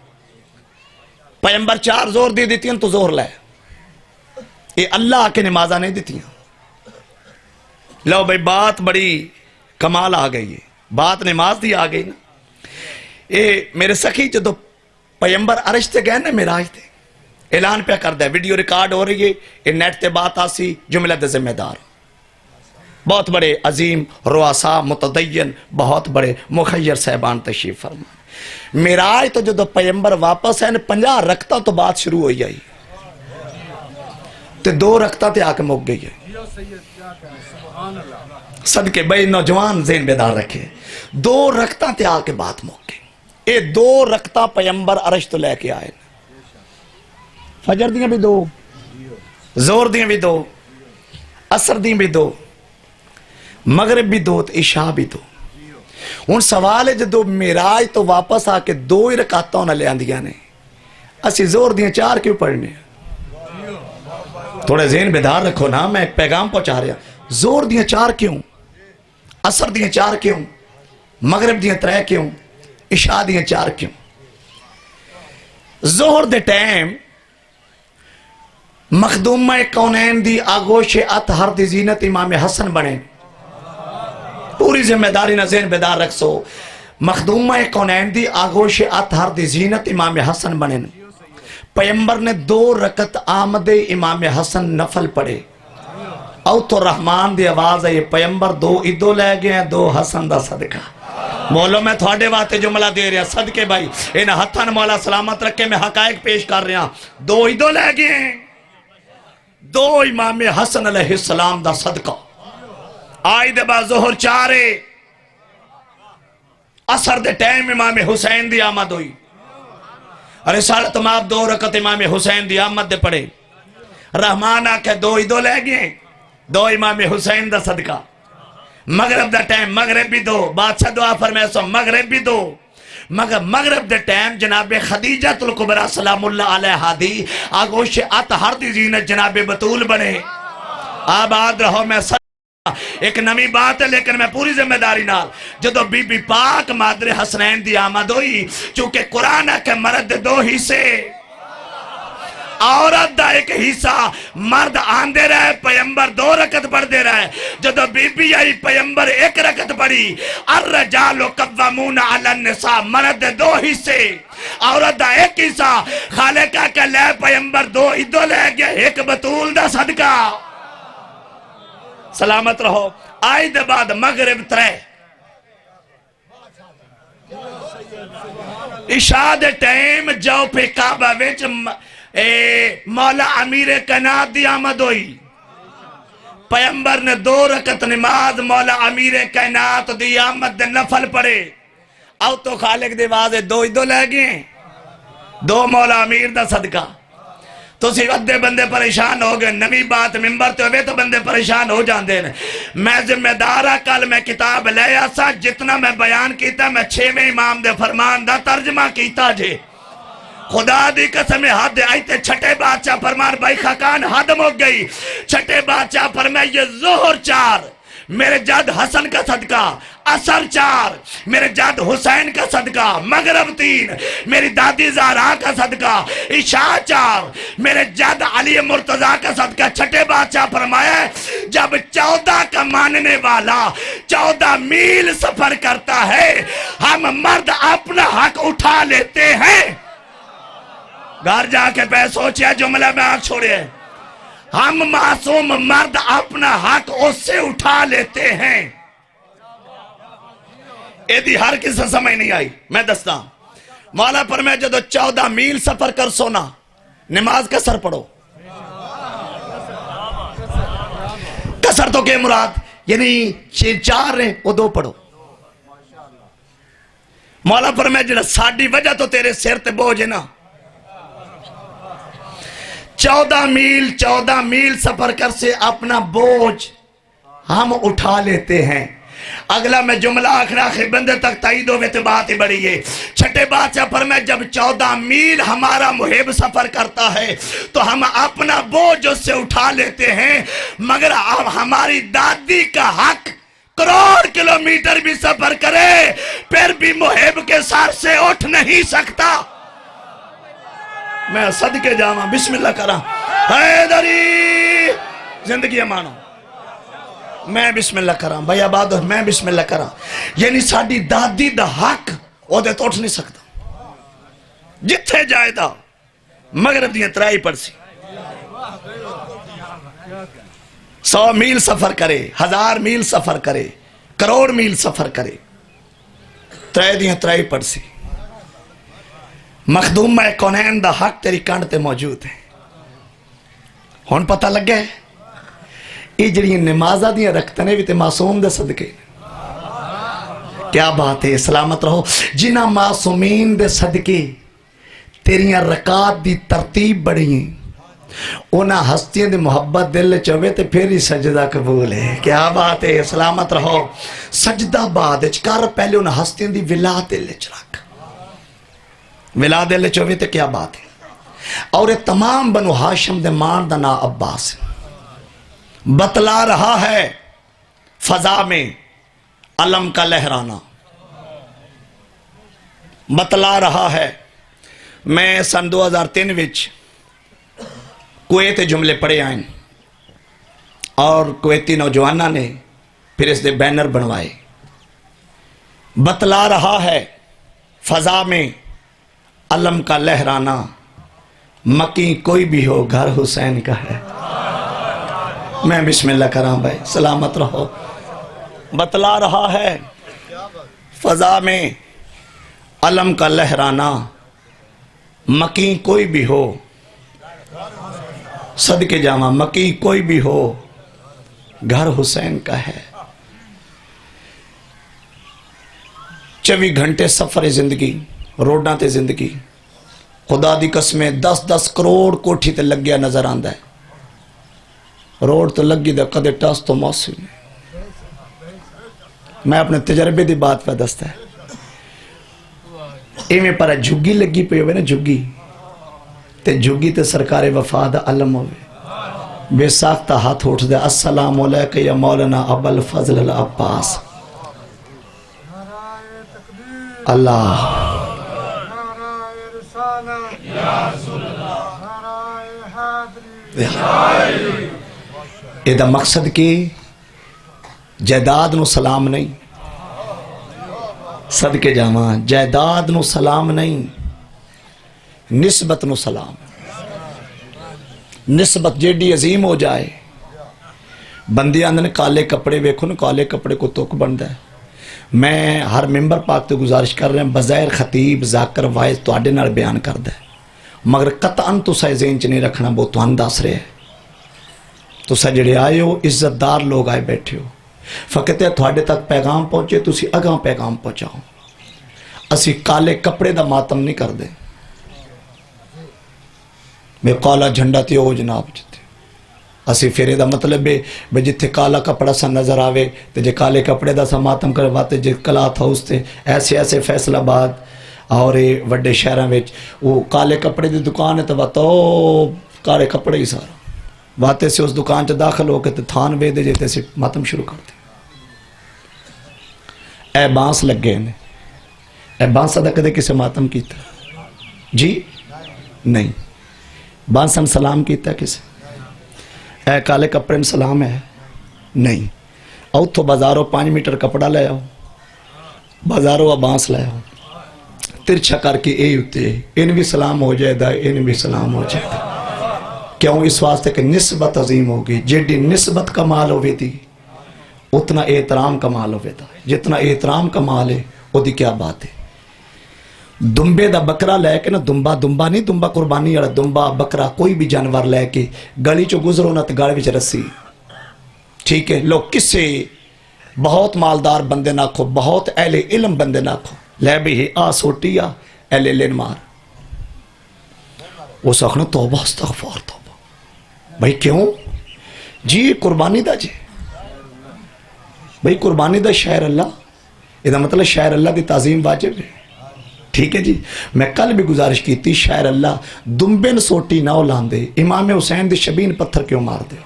پیمبر 4 زور دی دیتی ہیں تو زور لے، یہ اللہ کے نمازہ نہیں دیتی ہیں. لو بھئی بات بڑی کمال آ گئی ہے، بات نماز دی آ گئی نا. یہ میرے سخی جدو پیمبر عرش تے گئے نا معراج تے، اعلان پہ کر دے، ویڈیو ریکارڈ ہو رہی ہے، یہ نیٹ تے بات آسی، جملہ دے ذمہ دار بہت بڑے عظیم رؤساء متدین بہت بڑے مخیر صاحبان تشریف فرما. معراج تو جدو پیمبر واپس ہے 50 رکعتاں تو بات شروع ہوئی آئی تے 2 رکعتاں تے آکے مک گئی ہے. صدقے بھئی نوجوان ذہن بیدار رکھے، 2 رکعتاں تے آکے بات مک گئی. اے 2 رکعتاں پیمبر عرش تو لے کے آئے، فجر دیاں بھی 2، زور دیاں بھی 2، عصر دیاں بھی 2، مغرب بھی 2، عشاء بھی 2. ان سوال ہے جدو معراج تو واپس آ کے 2 ہی رکعتاں نہ لے آندیاں نے، اسی زور دیاں 4 کیوں پڑھنے؟ تھوڑے ذہن بیدار رکھو نا، میں ایک پیغام پہنچا رہا. زور دیاں 4 کیوں؟ عصر دیاں 4 کیوں؟ مغرب دیاں 3 کیوں؟ عشاء دیاں 4 کیوں؟ ظہر دے ٹائم مخدومہ کونین دی آگوش اطہر دی زینت امام حسن بنے. پوری ذمہ داری نہ ذہن بیدار رکھ سو. مخدومہ کونین دی آگوش اطہر دی زینت امام حسن بنے. پیمبر نے 2 رکعت آمد امام حسن نفل پڑھے. او تو رحمان دی آواز ہے، یہ پیمبر 2 ادو لے گئے ہیں، 2 حسن دا صدقہ. مولو میں تھوڑے واتے جملہ دے رہا، صدقے بھائی انہا ہتھن مولا سلامت رکھے میں حقائق پیش کر رہا. 2 ادو لے گئے ہیں، 2 امام حسن علیہ السلام دا صدقہ. آئی دے با ظہر 4، عصر دے ٹائم امام حسین دی آمد ہوئی. رسالت ماب 2 رکعت امام حسین دی آمد دے پڑے. رحمان آکھے 2 ادو لے گئے، 2 امام حسین دا صدقہ. مغرب دا ٹائم مغرب بھی 2، بادشاہ دعا فرمائے سو مغرب بھی 2. مگر مغرب دے ٹائم جناب خدیجہ الکبریٰ سلام اللہ علیہ دی آگوش اطہر دی زینت جناب بطول بنے. آباد رہو. میں ایک نمی بات ہے لیکن میں پوری ذمہ داری نال جدو بی بی پاک مادر حسنین دی آمد ہوئی، چونکہ قرآن ہے کہ مرد 2 حصے، عورت دا 1 حصہ، مرد آندے رہے، پیمبر 2 رکعت پڑھ دے رہے. جدو بی بی آئی پیمبر 1 رکعت پڑھی. الرجال قوامون علی النساء، مرد 2 حصے، عورت دا 1 حصہ. خالقہ کہ لے پیمبر 2 ادو لے گئے، 1 بطول دا صدقہ. سلامت رہو. آئی دے بعد مغرب 3، عشاء دے ٹائم جو پہ کعبہ وچ مولا امیر کائنات دی آمد ہوئی. پیمبر نے 2 رکعت نماز مولا امیر کائنات دی آمد دے نفل پڑے. او تو خالق دی آواز 2 ادو لے گئے، 2 مولا امیر دا صدقہ. تو سی ادھے بندے پریشان ہو گئے. نمی بات ممبر تے ہوئے تو بندے پریشان ہو جاندے ہیں. میں ذمہ دارہ کل میں کتاب لے آسا، جتنا میں بیان کیتا میں 6ویں امام دے فرمان دا ترجمہ کیتا جے. خدا دی قسم حد آئی تے چھٹے بادشاہ فرمان بھائی خاکان حد مک گئی. چھٹے بادشاہ فرمائے یہ ظہر 4 میرے جد حسن کا صدقہ، عصر 4 میرے جد حسین کا صدقہ، مغرب 3 میری دادی زہرا کا صدقہ، عشاء 4 میرے جد علی مرتضیٰ کا صدقہ. چھٹے بادشاہ فرمایا جب 14 کا ماننے والا 14 میل سفر کرتا ہے، ہم مرد اپنا حق اٹھا لیتے ہیں. گھر جا کے پہ سوچیا جملہ میں آنکھ چھوڑے، ہم معصوم مرد اپنا حق اس سے اٹھا لیتے ہیں. ایدی ہر کسی سمجھ نہیں آئی. میں دستا مولا پر میں جدو 14 میل سفر کر سونا نماز کسر پڑھو. کسر تو کہ مراد یعنی چار نے وہ دو پڑھو. مولا فرمایا جڑا ساڈی وجہ تو تیرے سر تے بوجھ ہے نا 14 میل سفر کر سے اپنا بوجھ ہم اٹھا لیتے ہیں. اگلا میں جملہ آخر بندے تک تائید ہوئے تو بات ہی بڑی ہے. چھٹے بات سے پر میں جب 14 میل ہمارا محب سفر کرتا ہے تو ہم اپنا بوجھ اس سے اٹھا لیتے ہیں، مگر اب ہماری دادی کا حق کروڑ کلومیٹر بھی سفر کرے پھر بھی محب کے سار سے اٹھ نہیں سکتا. میں صدقے جاواں بسم اللہ کراں حیدری زندگی مانو. میں بسم اللہ کراں بھائی آباد میں بسم اللہ کراں. یعنی ساڈی دادی دا حق او دے تو اٹھ نہیں سکتا. جتھے جائے دا مغرب دیاں ترائی پڑسی 100 میل سفر کرے، 1000 میل سفر کرے، کروڑ میل سفر کرے، ترائی دیاں ترائی پڑسی. مخدومہ کونین دا حق تیری کانڈ تے موجود ہے. ہون پتہ لگ گئے یہ جڑی نمازہ دیاں رکھتنے بھی تے معصوم دے صدقے. کیا بات ہے، سلامت رہو. جنہ معصومین دے صدقے تیریاں رکعات دی ترتیب بڑی ہیں، اونا ہستیاں دی محبت دل چوے تے پھر ہی سجدہ قبول ہے. کیا بات ہے، سلامت رہو. سجدہ بعد کر پہلے اونا ہستیاں دی ولا دل رکھ، ولا دل چوے تے کیا بات ہے. اور یہ تمام بنو ہاشم دے مان دا نا عباس بتلا رہا ہے فضا میں علم کا لہرانا، بتلا رہا ہے. میں سن 2003 وچ کویت جملے پڑھے آئیں اور کویتی نوجوانہ نے پھر اس دے بینر بنوائے. بتلا رہا ہے فضا میں علم کا لہرانا، مکی کوئی بھی ہو گھر حسین کا ہے. میں بسم اللہ کراں بھائی سلامت رہو. بتلا رہا ہے فضا میں علم کا لہرانا، مکی کوئی بھی ہو صدقے جاواں، مکی کوئی بھی ہو گھر حسین کا ہے. 24 گھنٹے سفر زندگی، روڈاں تے زندگی. خدا دی قسمیں 10 کروڑ کوٹھی تے لگ گیا نظر آندا ہے. روڈ تو لگی دا کدے ٹاس تو موسم ہے. میں اپنے تجربے دی بات پہ دستا ہے. ایویں پر جھگی لگی پہ ہوئے نا، جھگی تے جھگی تے سرکار وفا دا علم ہوئے، بے ساختہ ہاتھ اٹھ دے السلام علیکہ یا مولانا ابو الفضل العباس. اللہ یہ دا مقصد کی جائیداد نو سلام نہیں، صدقے جاواں جائیداد نو سلام نہیں، نسبت نو سلام. نسبت جیڈی عظیم ہو جائے. بندے آندے نے کالے کپڑے ویکھو نا، کالے کپڑے کو تک بندا ہے. میں ہر ممبر پاک تے گزارش کر رہا ہوں، بظاہر خطیب ذاکر وائز تواڈے نال بیان کردا ہے، مگر قطعاً تساں ذہن چ نہیں رکھنا، بہت تہن دس رہے. تساں جڑے آئے ہو عزت دار لوگ آئے بیٹھے ہو، فقط تھوڑے تک پیغام پہنچے تسی اگاں پیغام پہنچاؤ. اسی کالے کپڑے دا ماتم نہیں کر دے. میں کالا جھنڈا تے ہو جناب جتے اسی پھرے دا مطلب ہے بے جتھے کالا کپڑا سا نظر آوے تے جے کالے کپڑے دا سا ماتم کرواتے جے کلاتھ ہاؤس تے ایسے فیصل آباد اور وڈے شہراں وچ وہ کالے کپڑے دی دکان ہے تو واتو کالے کپڑے ہی سارا واتے سے اس دکان چ داخل ہو کے تھان وے دے جیتے سے ماتم شروع کر دے. اے بانس لگے نے، اے بانسا دا کدے کسے ماتم کیتا جی نہیں. بانسن سلام کیتا کسے؟ اے کالے کپڑے سلام ہے نہیں. اوتھو بازاروں 5 میٹر کپڑا لے آؤ، بازاروں بانس لے آؤ، ترچھا کر کے اے ہوتے ان بھی سلام ہو جائے دا، ان بھی سلام ہو جائے دا. کیوں؟ اس واسطے کہ نسبت عظیم ہوگی. جیڑی نسبت کمال ہوئے دی اتنا احترام کمال ہوئے دا. جتنا احترام کمال ہے وہ دی کیا بات ہے. دمبے دا بکرا لے کے نا، دمبا نہیں، دمبا قربانی والا دمبا بکرا کوئی بھی جانور لے کے گلی چو گزرو نا تو گال وچ رسی، ٹھیک ہے، لوگ کسے بہت مالدار بندے نہ کھو، بہت اہل علم بندے نہ کھو، لے بھی آ سوٹی آ اہل علم مار اس آخنا توبہ استغفار توبہ. بھائی کیوں جی؟ قربانی دا جی بھائی، قربانی دا شاعر اللہ، یہ مطلب شاعر اللہ دی تعظیم واجب ہے. ٹھیک ہے جی. میں کل بھی گزارش کی تھی، شاعر اللہ دمبن سوٹی نہ لاندے، امام حسین دی شبین پتھر کیوں مار دے.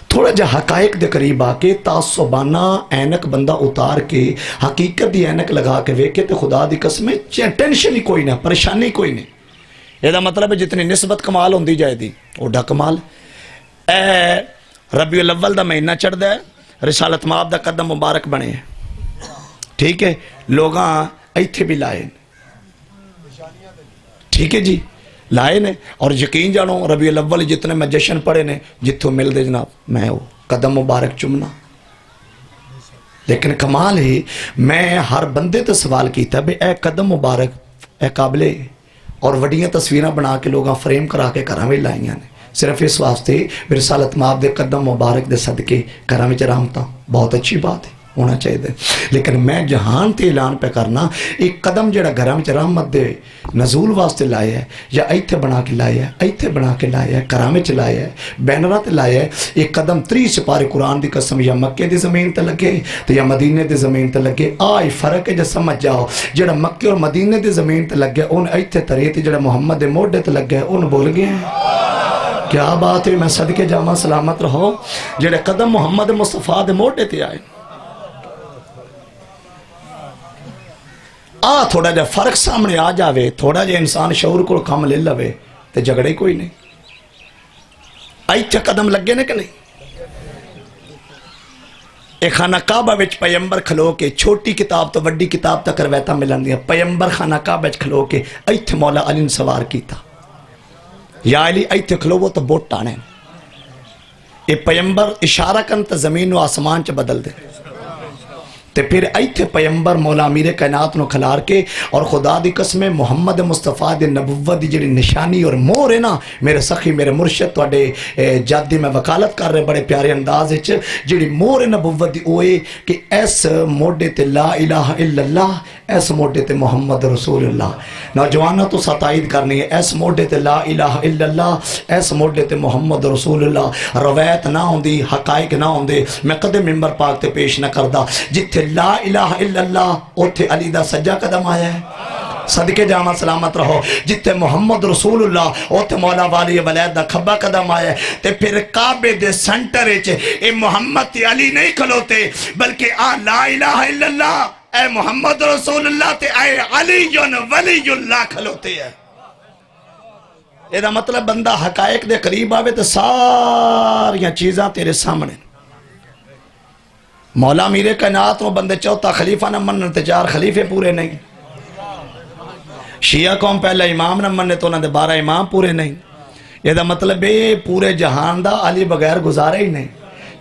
تھوڑا جا حقائق دے قریب آ کے تعصبانہ اینک بندہ اتار کے حقیقت دی اینک لگا کے ویکے تے خدا دی قسم ٹینشن ہی کوئی نہ، پریشانی کوئی نہیں. یہ مطلب ہے جتنی نسبت کمال ہوندی جائے دی اوڈا کمال. اے ربیع الاول دا مہینہ چڑھ دا ہے، رسالت مآب دا قدم مبارک بنے ہیں. ٹھیک ہے، لوگاں ایتھے بھی لائے، ٹھیک ہے جی لائے نے. اور یقین جانو ربیع الاول جتنے میں جشن پڑے نے جتوں مل دے جناب میں وہ قدم مبارک چمنا. لیکن کمال ہی میں ہر بندے تو سوال کیتا بے اے قدم مبارک اے قابلے اور وڈیاں تصویریں بنا کے لوگاں فریم کرا کے گھراں وچ لائیاں نے صرف اس واسطے رسالت مآب دے قدم مبارک دے صدقے گھراں وچ رحمتاں. بہت اچھی بات ہے، ہونا چاہیے. لیکن میں جہان تے اعلان پہ کرنا ایک قدم جڑا گھراں وچ رحمت دے نزول واسطے لایا ہے یا ایتھے بنا کے لایا ہے، ایتھے بنا کے لایا ہے، گھراں وچ لایا ہے، بینراں تے لایا ہے. ایک قدم 30 سپارے قرآن دی قسم یا مکے دی زمین تے لگے تے یا مدینے دی زمین تے لگے. آئی فرق ہے جو سمجھ جاؤ، جڑا مکے اور مدینے دی زمین تے لگے ان ایتھے ترے تے جڑا محمد دے موڈے تے لگے ان بول گئے ہیں. کیا بات ہے، میں صدقے جاواں سلامت رہو جڑے قدم محمد مصطفیٰ دے موڈے تے آئے. تھوڑا جا فرق سامنے آ جاوے، تھوڑا جا انسان شعور کو کم لے لوے تے جھگڑے کوئی نہیں. ایتھے قدم لگے نے کہ نہیں؟ ایک خانہ کعبہ وچ پیمبر کھلو کے چھوٹی کتاب تو وڈی کتاب تک روایتاں ملن دیا. پیمبر خانہ کعبہ وچ کھلو کے ایتھے مولا علی نے سوار کیتا، یا علی ایتھے کھلو وہ تو بوٹ ٹانے. اے پیمبر اشارہ کن تے زمین و آسمان چ بدل دے تے پھر ایتھے پیمبر مولا امیر کائنات نو کھلار کے. اور خدا دی قسم محمد مصطفیٰ دی نبوت دی جڑی نشانی اور مور ہے نا، میرے سخی میرے مرشد تواڈے جادی میں وکالت کر رہے بڑے پیارے انداز وچ، جڑی مور نبوت دی اوے کہ ایس موڈے تے لا الہ الا اللہ، ایس موڈے تے محمد رسول اللہ. نوجوانوں تو ستائید کرنی ہے، ایس موڈے تے لا الہ الا اللہ، ایس موڈے تے محمد رسول اللہ. روایت نہ ہوندی، حقائق نہ ہوندے، میں کدے ممبر پاک تے پیش نہ کردا. جتھے لا الہ الا اللہ اوتھے علی دا سجا قدم آیا ہے. صدقے جاواں سلامت رہو. جتھے محمد رسول اللہ اوتھے مولا والی ولید دا کھبا قدم آیا ہے. تے پھر کعبے دے سنٹر وچ اے محمد تے علی نہیں کھلوتے بلکہ لا الہ الا اللہ اے محمد رسول اللہ تے اے علی ولی اللہ کھلوتے ہیں. یہ مطلب بندہ حقائق دے قریب آوے تے ساریاں چیزاں تیرے سامنے. مولا امیر کائنات نو بندے چوتھا خلیفہ نہ منن تے 4 خلیفے پورے نہیں. شیعہ قوم پہلا امام نہ مننے تو انہاں دے 12 امام پورے نہیں. یہ مطلب ہے پورے جہان دا علی بغیر گزارے ہی نہیں.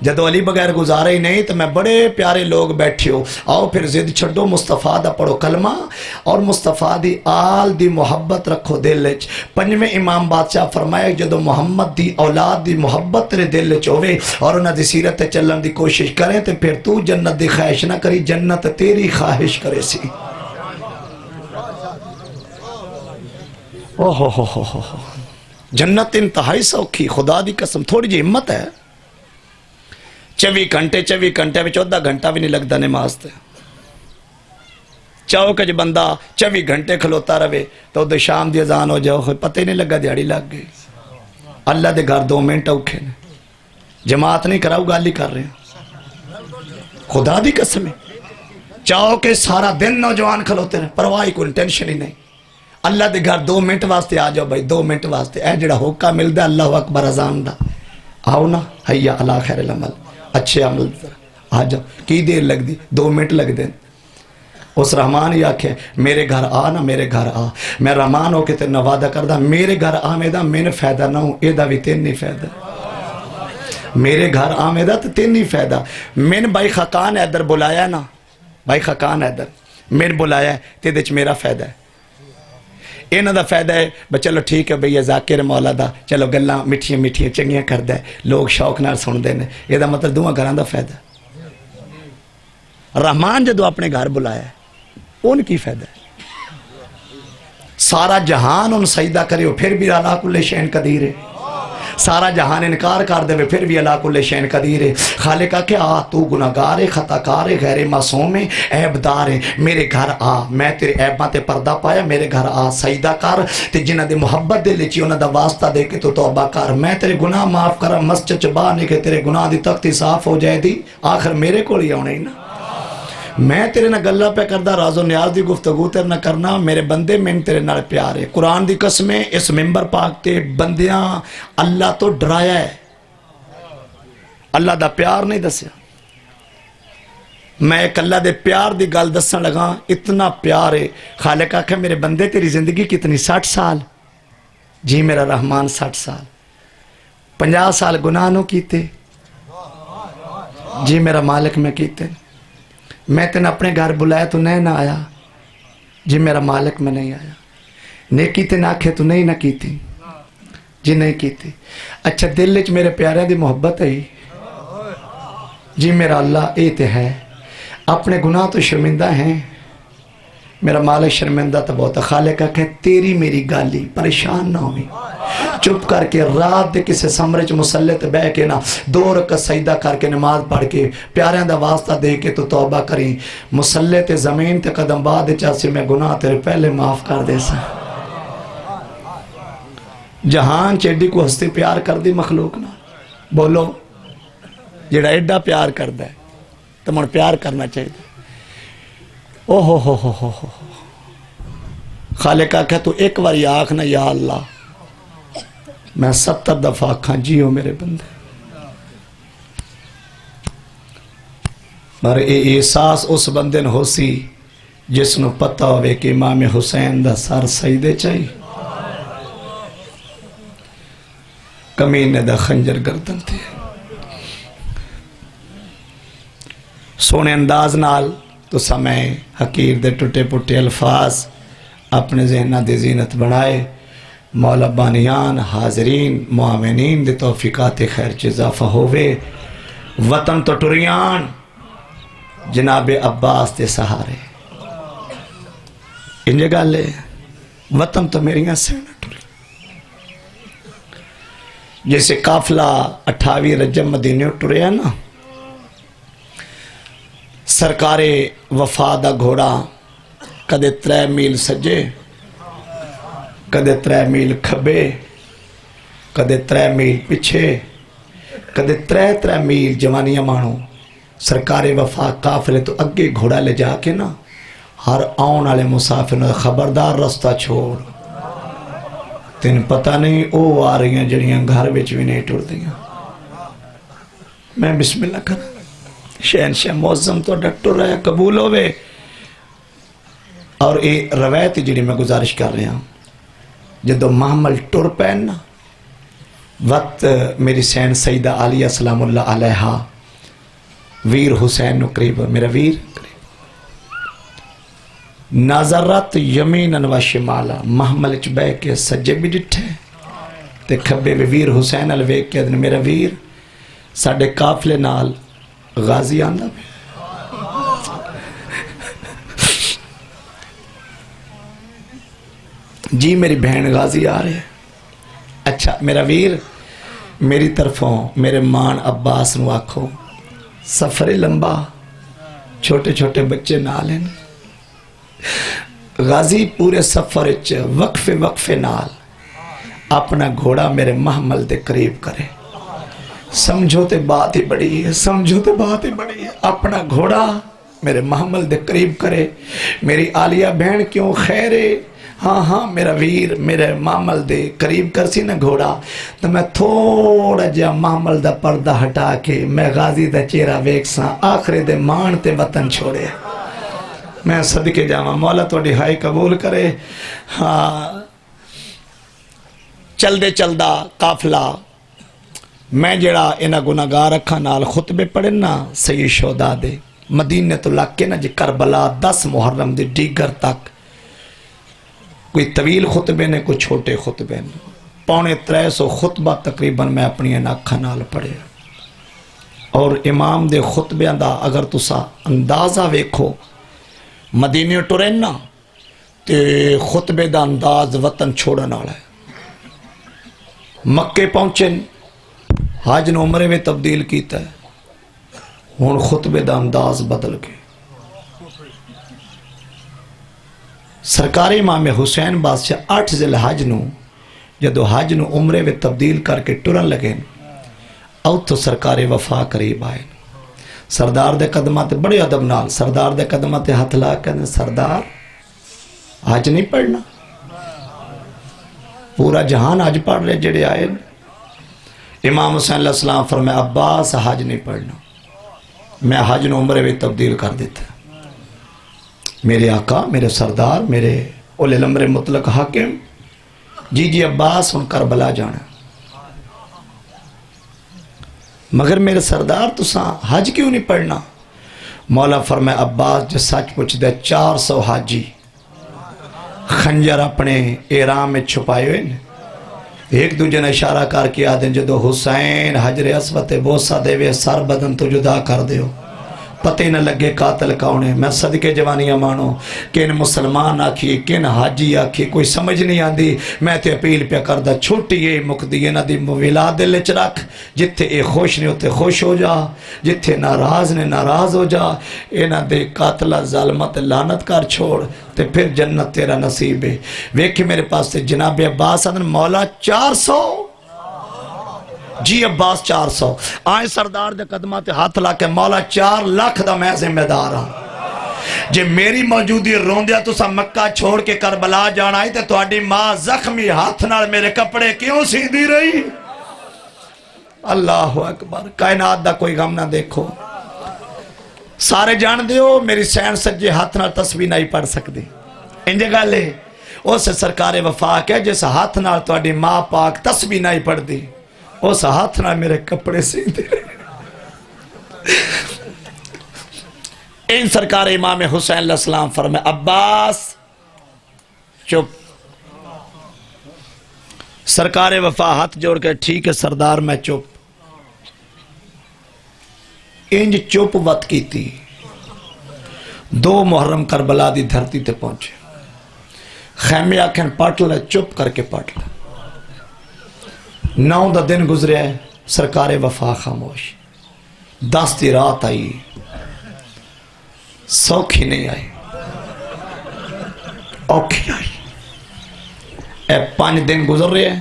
جدو علی بغیر گزارے ہی نہیں تو میں بڑے پیارے لوگ بیٹھے ہو. آؤ پھر ضد چھڑو، مصطفیٰ دا پڑھو کلمہ اور مصطفیٰ دی آل دی محبت رکھو دل وچ. 5ویں امام بادشاہ فرمایا جدو محمد دی اولاد دی محبت تیرے دل وچ ہوے اور انہاں دی سیرت تے چلن دی کوشش کریں تے پھر تو جنت دی خواہش نہ کری، جنت تیری خواہش کرے سی. جنت انتہائی سوکھی، خدا دی قسم تھوڑی جی ہمت ہے. 24 گھنٹے میں 14 گھنٹہ بھی نہیں لگتا نماز تے. چاہو کہ جو بندہ 24 گھنٹے کھلوتا رہے تو دو شام دی اذان ہو جاؤ پتہ ہی نہیں لگا دیہڑی لگ گئی. اللہ دے گھر 2 منٹ اوکھے نے، جماعت نہیں کراؤ گال ہی کر رہے ہیں خدا دی قسم. چاہو کہ سارا دن نوجوان کھلوتے رہے، پرواہ کوئی ٹینشن ہی نہیں. اللہ دے گھر 2 منٹ واسطے آ جاؤ بھائی، 2 منٹ واسطے. اے جڑا ہوکا ملدا اللہ اکبر اذان دا، آؤ نا حیا علی خیر العمل، اچھے عمل آ جاؤ. کی دیر لگ دی؟ 2 منٹ لگ دیں. اس رحمان ہی آکھے میرے گھر آ نا، میرے گھر آ. میں رحمان ہو کے تیرے وعدہ کردہ میرے گھر آ میں دا میں نے فائدہ نہ ہوں، اے دا بھی تین نہیں فائدہ. میرے گھر آ میں دا تو تین نہیں فائدہ. میں نے بھائی خاقان حیدر بلایا نا، بھائی خاقان حیدر میں نے بلایا ہے تیرے چ میرا فائدہ ہے. انہاں دا فائدہ ہے بس چلو ٹھیک ہے بھئی ذاکر مولا دا چلو گلاں میٹھیاں میٹھیاں چنگیاں کردا ہے لوگ شوق نال سندے نے یہ دا مطلب دوواں گھراں دا فائدہ رحمان جدو اپنے گھر بلایا ہے ان کی فائدہ ہے سارا جہان ان سجدہ کرے ہو پھر بھی اللہ کل شین قدیر ہے سارا جہان انکار کر دے پھر بھی اللہ کل شین قدیر ہے خالقہ کہ آ تو گناہگار ہے خطا کار ہے غیر معصوم ہے عیب دار ہے میرے گھر آ میں تیرے عیباں تے پردہ پایا میرے گھر آ سجدہ کر تے جنہ دے محبت دے لچی انہاں دا واسطہ دے کے تو توبہ کر میں تیرے گناہ معاف کرا مسجد چ باہر نکلے تیرے گناہ دی تختی صاف ہو جائے دی آخر میرے کو ہی آنے نا میں تیرے نہ گلہ پہ کردہ راز و نیاز دی گفتگو تیرے نہ کرنا میرے بندے میں تیرے نال پیار ہے قرآن دی قسمیں اس ممبر پاک تے بندیاں اللہ تو ڈرایا ہے اللہ دا پیار نہیں دسیا میں ایک اللہ دے پیار دی گل دسن لگا اتنا پیار ہے خالق آکھے میرے بندے تیری زندگی کتنی 60 سال جی میرا رحمان 60 سال 50 سال گناہ نو کیتے جی میرا مالک میں کیتے میں تین اپنے گھر بلایا تو نہیں نہ آیا جی میرا مالک میں نہیں آیا نیکی تے نہ آکھے تو نہیں نہ کیتی جی نہیں کیتی اچھا دل وچ میرے پیارے دی محبت ہے جی میرا اللہ اے تے ہے اپنے گناہ تو شرمندہ ہیں میرا مالک شرمندہ تو بہت خالق کہ تیری میری گالی پریشان نہ ہوئی چپ کر کے رات دے کسے سمرچ مسلط بہ کے نہ 2 رکعت سجدہ کر کے نماز پڑھ کے پیاریاں دا واسطہ دے کے تو توبہ کریں مسلط زمین تے قدم بعد چاسی میں گناہ تیرے پہلے معاف کر دے سا جہان چیڈی کو ہستی پیار کر دی مخلوق نہ بولو جڑا ایڈا پیار کر دے تو من پیار کرنا چاہیے اوہ خالق آکھا تو ایک باری آکھنا یا اللہ میں 70 دفعہ کھان جیو میرے بندے پر اے احساس اس بندے ہو سی جس نو پتہ ہوئے کہ امام حسین دا سر سجدے چاہیے کمینے دا خنجر گردن تھی سونے انداز نال تو سمے حقیر دے ٹوٹے پٹے الفاظ اپنے ذہنہ دے زینت بنائے مولا بانیان حاضرین معاونین دے توفیقات خیر اضافہ ہوئے وطن تو ٹریان جناب عباس دے سہارے ان جگہ لے وطن تو میریاں سے نہ ٹری جیسے قافلہ 28 رجب مدینے ٹریا نا سرکار وفا دا گھوڑا کدے 3 میل سجے کدے 3 میل کھبے کدے 3 میل پچھے کدے 3 میل جوانیاں مانو سرکار وفا قافلے تو اگے گھوڑا لے جا کے نا ہر آن والے مسافر نے خبردار رستہ چھوڑ تین پتہ نہیں او آ رہی ہیں جڑیاں گھر بچ بھی نہیں ٹر دیاں میں بسم اللہ کرا شہنشاہ معظم تو ڈٹر رہا ہے قبول ہوئے اور یہ روایت جڑی میں گزارش کر رہا ہوں جدو محمل ٹر پہننا وقت میری سین سیدہ عالیہ سلام اللہ علیہا ویر حسین نو قریب میرا ویر نظرت یمیناً و شمالا محمل چ بہ کے سجے بھی ڈٹھے تے کھبے بھی ویر حسین الویک کے میرا ویر ساڑھے قافلے نال غازی آندہ بھی جی میری بہن غازی آ رہے اچھا میرا ویر میری طرفوں میرے مان عباس نو آکھو سفر لمبا چھوٹے چھوٹے بچے نال ہیں غازی پورے سفر وقفے نال اپنا گھوڑا میرے محمل دے قریب کرے سمجھو تے بات ہی بڑی ہے اپنا گھوڑا میرے محمل دے قریب کرے میری عالیہ بہن کیوں خیرے ہاں میرا ویر میرے محمل دے قریب کرسی نا گھوڑا تو میں تھوڑا جا محمل دا پردہ ہٹا کے میں غازی دا چہرہ ویک ساں آخرے دے مان تے وطن چھوڑے میں صدقے جاواں مولا توڑی ہائی قبول کرے ہاں چل دے چلدا قافلہ میں جڑا انہا گناہگار اکھا نال خطبے پڑھن نا سید شہداء دے مدینے تو لگ کے نا جی کربلا 10 محرم دے ڈیگر تک کوئی طویل خطبے نے کوئی چھوٹے خطبے نے 350 خطبہ تقریباً میں اپنی اکھاں نال پڑھے اور امام دے خطبیاں دا اگر تسا اندازہ ویکھو مدینے ٹرے نا تے خطبے دا انداز وطن چھوڑن والا ہے مکے پہنچے حج نو عمرے میں تبدیل کیتا ہے ہن خطبے دا انداز بدل گئے سرکار امام حسین بادشاہ 8 ذی الحج نو جدو حج نو عمرے میں تبدیل کر کے ٹرن لگے تو سرکار وفا قریب آئے سردار دے قدمات بڑے ادب نال سردار دے قدمات ہاتھ لا کے سردار حج نہیں پڑھنا پورا جہان حج پڑھ رہے جڑے آئے امام حسین علیہ السلام فرمایا عباس حج نہیں پڑھنا میں حج نو عمرے میں تبدیل کر دیتا میرے آقا میرے سردار میرے اولی الامر مطلق حاکم جی عباس ہن کربلا جانا مگر میرے سردار تساں حج کیوں نہیں پڑھنا مولا فرمایا عباس جو سچ پوچھ دے 400 حاجی خنجر اپنے احرام میں چھپائے ہوئے ایک دوجہ نے اشارہ کر کے آدھیں جدو حسین حجر اسود بوسہ دے وے سر بدن تو جدا کر دیو پتہ نہ لگے قاتل کاؤنے میں صدقے جوانیاں مانو کن مسلمان آکھی کن حاجی آکھی کوئی سمجھ نہیں آندی میں تے اپیل پہ کردہ چھوٹی یہ مقدی نہ دی مویلا دل چ رکھ جتھے اے خوش نہیں ہوتے خوش ہو جا جتھے ناراض نے ناراض ہو جا اے نہ دے قاتلہ ظالمت لعنت کر چھوڑ تے پھر جنت تیرا نصیب ہے ویکھے میرے پاس تے جناب عباس آدھن مولا 400 جی عباس 400 آئے سردار دے قدمات ہاتھ لا کے مولا 4 لاکھ دا میں ذمہ دار ہوں جے میری موجودی روندیا تو سا مکہ چھوڑ کے کربلا جانا ہے تو آڈی ماں زخمی ہاتھ نال میرے کپڑے کیوں سی دی رہی اللہ اکبر کائنات دا کوئی غم نہ دیکھو سارے جان دیو میری سین سجے ہاتھ نال تسبیح نہیں پڑھ سکتی انجے گا لے اسے سرکار وفا کے جس ہاتھ نال تو آڈی ماں پاک تسبیح نہیں پڑھ دی اس ہاتھ نہ میرے کپڑے سی دے ان سرکار امام حسین علیہ السلام فرمائے عباس چپ سرکار وفا ہاتھ جوڑ کے ٹھیک ہے سردار میں چپ انج چپ وط کی تھی 2 محرم کربلا دی دھرتی تے پہنچے خیمے آکھیں پاٹ لے چپ کر کے پاٹ لے 9 دا دن گزرے سرکار وفا خاموش 10 دی رات آئی سوکھی نہیں آئی اوکھی آئی اے 5 دن گزر رہے ہیں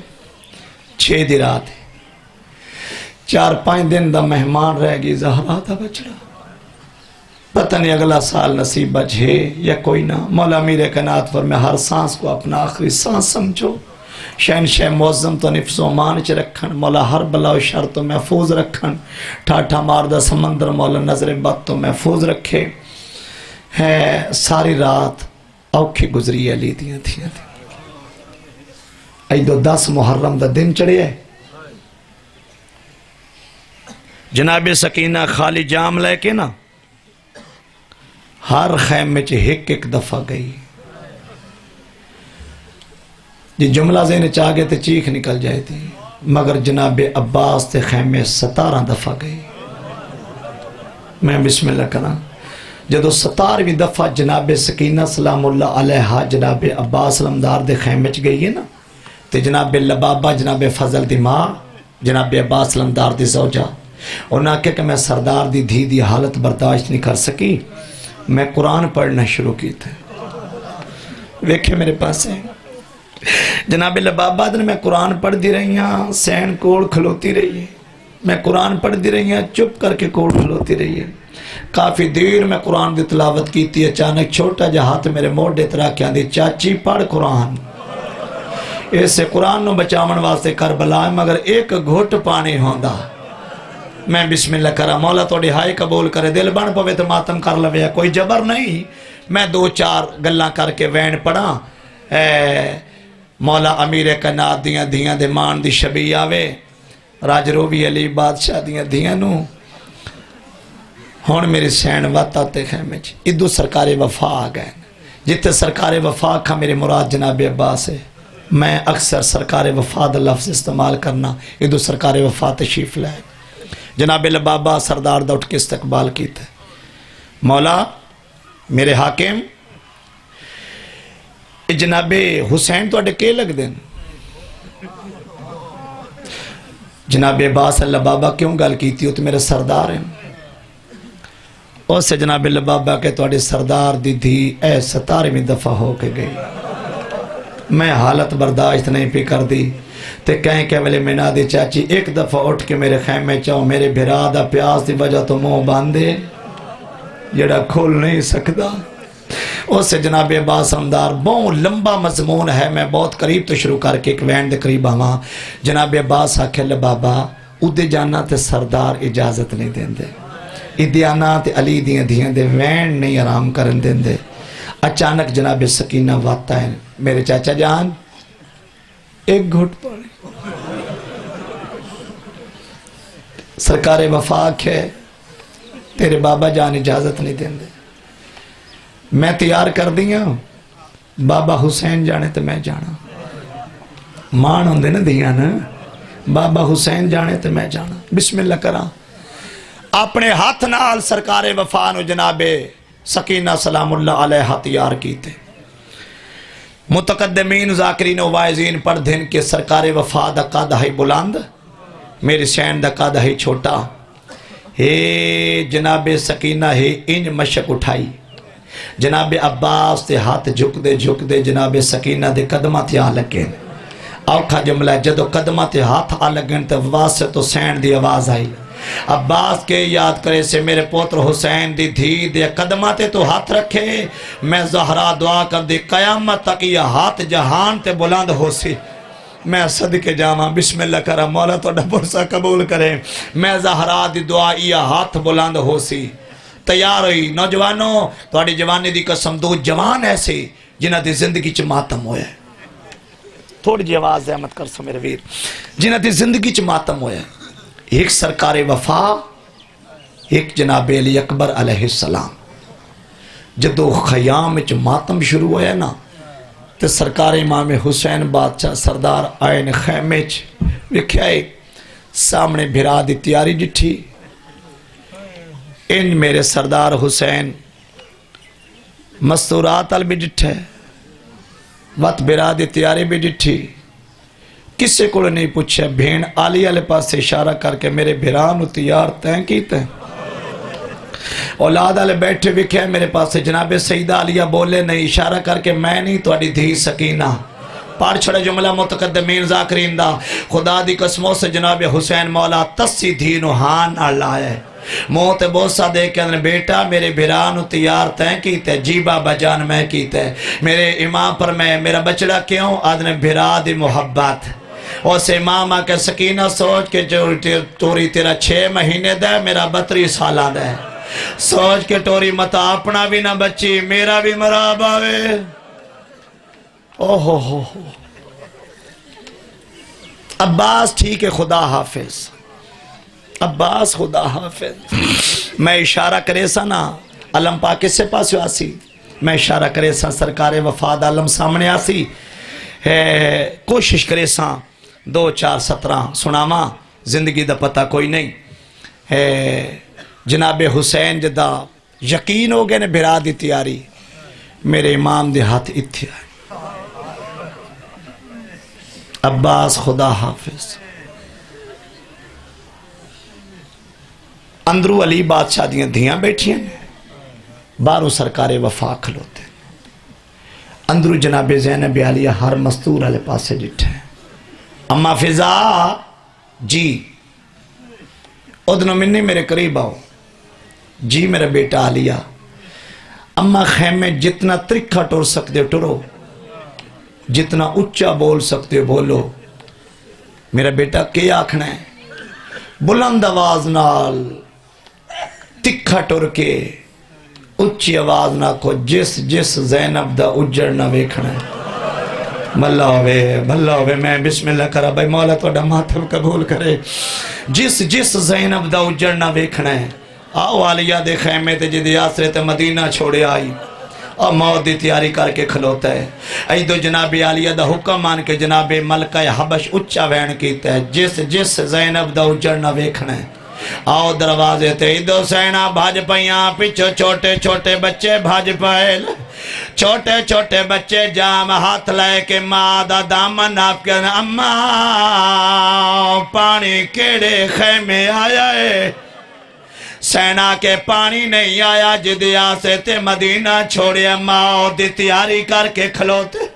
6 دی رات 4-5 دن دا مہمان رہ گی زہرا دا بچڑا پتہ نہیں اگلا سال نصیب بجھے یا کوئی نہ مولا میرے کنات پر میں ہر سانس کو اپنا آخری سانس سمجھو شہنشاہ معظم تو نفس و امان چ رکھن مولا ہر بلا و شر تو محفوظ رکھن ٹھاٹھا ماردہ سمندر مولا نظر بد تو محفوظ رکھے ہے ساری رات اوکھی گزری علی دیاں تھیں ایدو 10 محرم دا دن چڑھے ہے جناب سکینہ خالی جام لے کے نا ہر خیمے چ ایک دفعہ گئی جی جملہ ذہن چاہے تے چیخ نکل جائے تھی مگر جناب عباس تے خیمے 17 دفعہ گئی میں بسم اللہ کرنا جدو 17ویں دفعہ جناب سکینہ سلام اللہ علیہ جناب عباس علمدار دے خیمے چ گئی ہے نا تے جناب لبابہ جناب فضل دی ماں جناب عباس علمدار دی زوجہ انہاں کہا کہ میں سردار دی دھی دی حالت برداشت نہیں کر سکی میں قرآن پڑھنا شروع کی تھے ویکھے میرے پاس ہے جناب لبابہ نے میں قرآن پڑھ دی رہی ہاں سین کوڑ کھلوتی رہی ہے میں قرآن پڑھ دی رہی ہاں چپ کر کے کوڑ کھلوتی رہی ہے کافی دیر میں قرآن دی تلاوت کی تھی اچانک چھوٹا جا ہاتھ میرے موڑے طرح کیا دی چاچی پڑھ قرآن ایسے قرآن نو بچامن واسطے کربلا ہے مگر ایک گھوٹ پانی ہوندہ میں بسم اللہ کرا مولا توڑی ہائی قبول کرے دل بن پوے تو ماتم کر لوے کوئی جبر نہیں میں 2-4 گلاں کر کے وین پڑھا مولا امیر کنات دیاں دے مان دی شبی آوے راج روبی علی بادشاہ دیاں نو ہون میری سین وات آتے خیمے ادو سرکار وفا آ گئے جتے سرکار وفا کا میرے مراد جناب عباس ہے. میں اکثر سرکار وفا دا لفظ استعمال کرنا. ادو سرکار وفا تشریف لائے جناب لبابا سردار دا اٹھ کے استقبال کیتا ہے. مولا میرے حاکم جناب حسین تو اڈے کے لگ دیں. جناب عباس اللہ بابا کیوں گل کیتی ہو تو میرے سردار ہیں. اور سے جناب اللہ بابا کے تو اڈے سردار دی دھی اے 17ویں دفعہ ہو کے گئی. میں حالت برداشت نہیں پی کر دی تے کہیں کہ ویلے میں نہ دی چاچی ایک دفعہ اٹھ کے میرے خیمے چاہو میرے بھرا دا پیاس دی وجہ تو منہ باندھے جڑا کھول نہیں سکتا. اس سے جناب عباس امدار بہت لمبا مضمون ہے. میں بہت قریب تو شروع کر کے ایک وین دے قریب آواں. جناب عباس آکھے لے بابا ادے جانا تے سردار اجازت نہیں دیں دے. ادے آنا تے علی دیاں دیاں دے وین نہیں آرام کرن دیں دے. اچانک جناب سکینہ واتا ہے میرے چاچا جان ایک گھٹ پڑے. سرکار وفاق ہے تیرے بابا جان اجازت نہیں دیں دے. میں تیار کر دیا بابا حسین جانے تو میں جانا. مان ہوندے نا دیا نا بابا حسین جانے تو میں جانا. بسم اللہ کرا اپنے ہاتھ نال سرکار وفا نو جناب سکینہ سلام اللہ علیہ تیار کیتے. متقدمین ذاکرین و واعظین پڑھ دن کے سرکار وفا دا قد ہے بلند میری سین دا قد ہے چھوٹا. ہے جناب سکینہ ہے انج مشک اٹھائی. جناب عباس تے ہاتھ جھک دے جناب سکینہ دے قدمہ تے آ لگیں. اوکھا جملہ جدو قدمہ تے ہاتھ آ لگیں تے واسے تو سین دی آواز آئی. عباس کے یاد کرے سے میرے پوتر حسین دی دھی دے قدمہ تے تو ہاتھ رکھے. میں زہرا دعا کر دی قیامت تک یہ ہاتھ جہان تے بلند ہو سی. میں صدقے جاواں بسم اللہ کرا مولا تو ڈبرسا قبول کرے. میں زہرا دی دعا یہ ہاتھ بلند ہو سی. تیار ہوئی نوجوانوں تھوڑی جوانی دی قسم دو جوان ایسے جنہ دی زندگی چ ماتم ہویا ہے. تھوڑی جی آواز احمد کر سو میرے ویر. جنہ دی زندگی چ ماتم ہویا ہے. ایک سرکار وفا ایک جناب علی اکبر علیہ السلام. جدو خیام چ ماتم شروع ہویا نا تو سرکار امام حسین بادشاہ سردار آئین خیمے چ وکھیا ایک سامنے بھرا دی تیاری جٹھی. ان میرے سردار حسین مستورات ال بھی ڈٹھے وط برا دی تیاری بھی ڈٹھی. کسے کو نہیں پوچھے بھین آلی والے پاس سے اشارہ کر کے میرے بھران تیار تین کیتے. اولاد والے بیٹھے وکھے میرے پاس سے جناب سیدہ علیہ بولے نہیں اشارہ کر کے میں نہیں تھوڑی دھی سکینہ. پڑھ چھڑے جملہ متقدمین ذاکرین دا خدا دی قسموں سے جناب حسین مولا تسی دھینو ہان آلائے. موت بوسا دے کے اندر بیٹا میرے بھرانو تیار تین کیتے. جی بابا جان میں کیتے. میرے امام پر میں میرا بچڑا کیوں آدھنے بھرا دی محبت. اور سے امام آکے سکینہ سوچ کے توری تیرا 6 مہینے دے میرا 32 سالہ دے. سوچ کے توری متا اپنا بھی نہ بچی میرا بھی مراب آوے. اوہ ہو عباس ٹھیک ہے خدا حافظ. عباس خدا حافظ. میں اشارہ کرے سا نا علم پاک سے پاس آسی. میں اشارہ کرے سا سرکار وفاد علم سامنے آسی. کوشش کرے سا 2 4 17 سناما زندگی دا پتہ کوئی نہیں. جناب حسین جدا یقین ہو گئے نے بھرا دی تیاری. میرے امام دے ہاتھ اتھے آئے. عباس خدا حافظ. اندرو علی بادشاہ دیاں دھیاں بیٹھی ہیں بارو سرکار وفا کھلوتے. اندرو جناب زینب علیہ ہر مستور علیہ پاسے جٹھے. اما فضا جی ادنو منی میرے قریب آؤ. جی میرا بیٹا علیہ. اما خیمے جتنا ترکھا ٹور سکتے ٹرو جتنا اچھا بول سکتے بولو. میرا بیٹا کیا آکھنا ہے بلند آواز نال تکھا ٹور کے اچھی آواز نہ کو جس جس زینب دا اجڑ نہ ویکھنا ہے. بھلا ہوئے میں بسم اللہ کرا بھائی مولا توڑا ماتم قبول کرے. جس جس زینب دا اجڑ نہ ویکھنا ہے. آؤ عالیہ دے خیمے تے جدی آسرے تے مدینہ چھوڑے آئی. اور موت دی تیاری کر کے کھلوتا ہے ایدو جناب عالیہ دا حکم مان کے جناب ملکہ حبش اچھا وین کیتا ہے جس زینب دا اجڑنا ویکھنا ہے آؤ دروازے تے ایدو سینا بھاج پائیاں پیچھو چھوٹے چھوٹے بچے بھاج پائل چھوٹے چھوٹے بچے جام ہاتھ لائے کے ماں دا دامن آپ کے اماں پانی کیڑے خیمے آیا ہے سینا کے پانی نہیں آیا جدیا سے تے مدینہ چھوڑیا ماں دی تیاری کر کے کھلوتے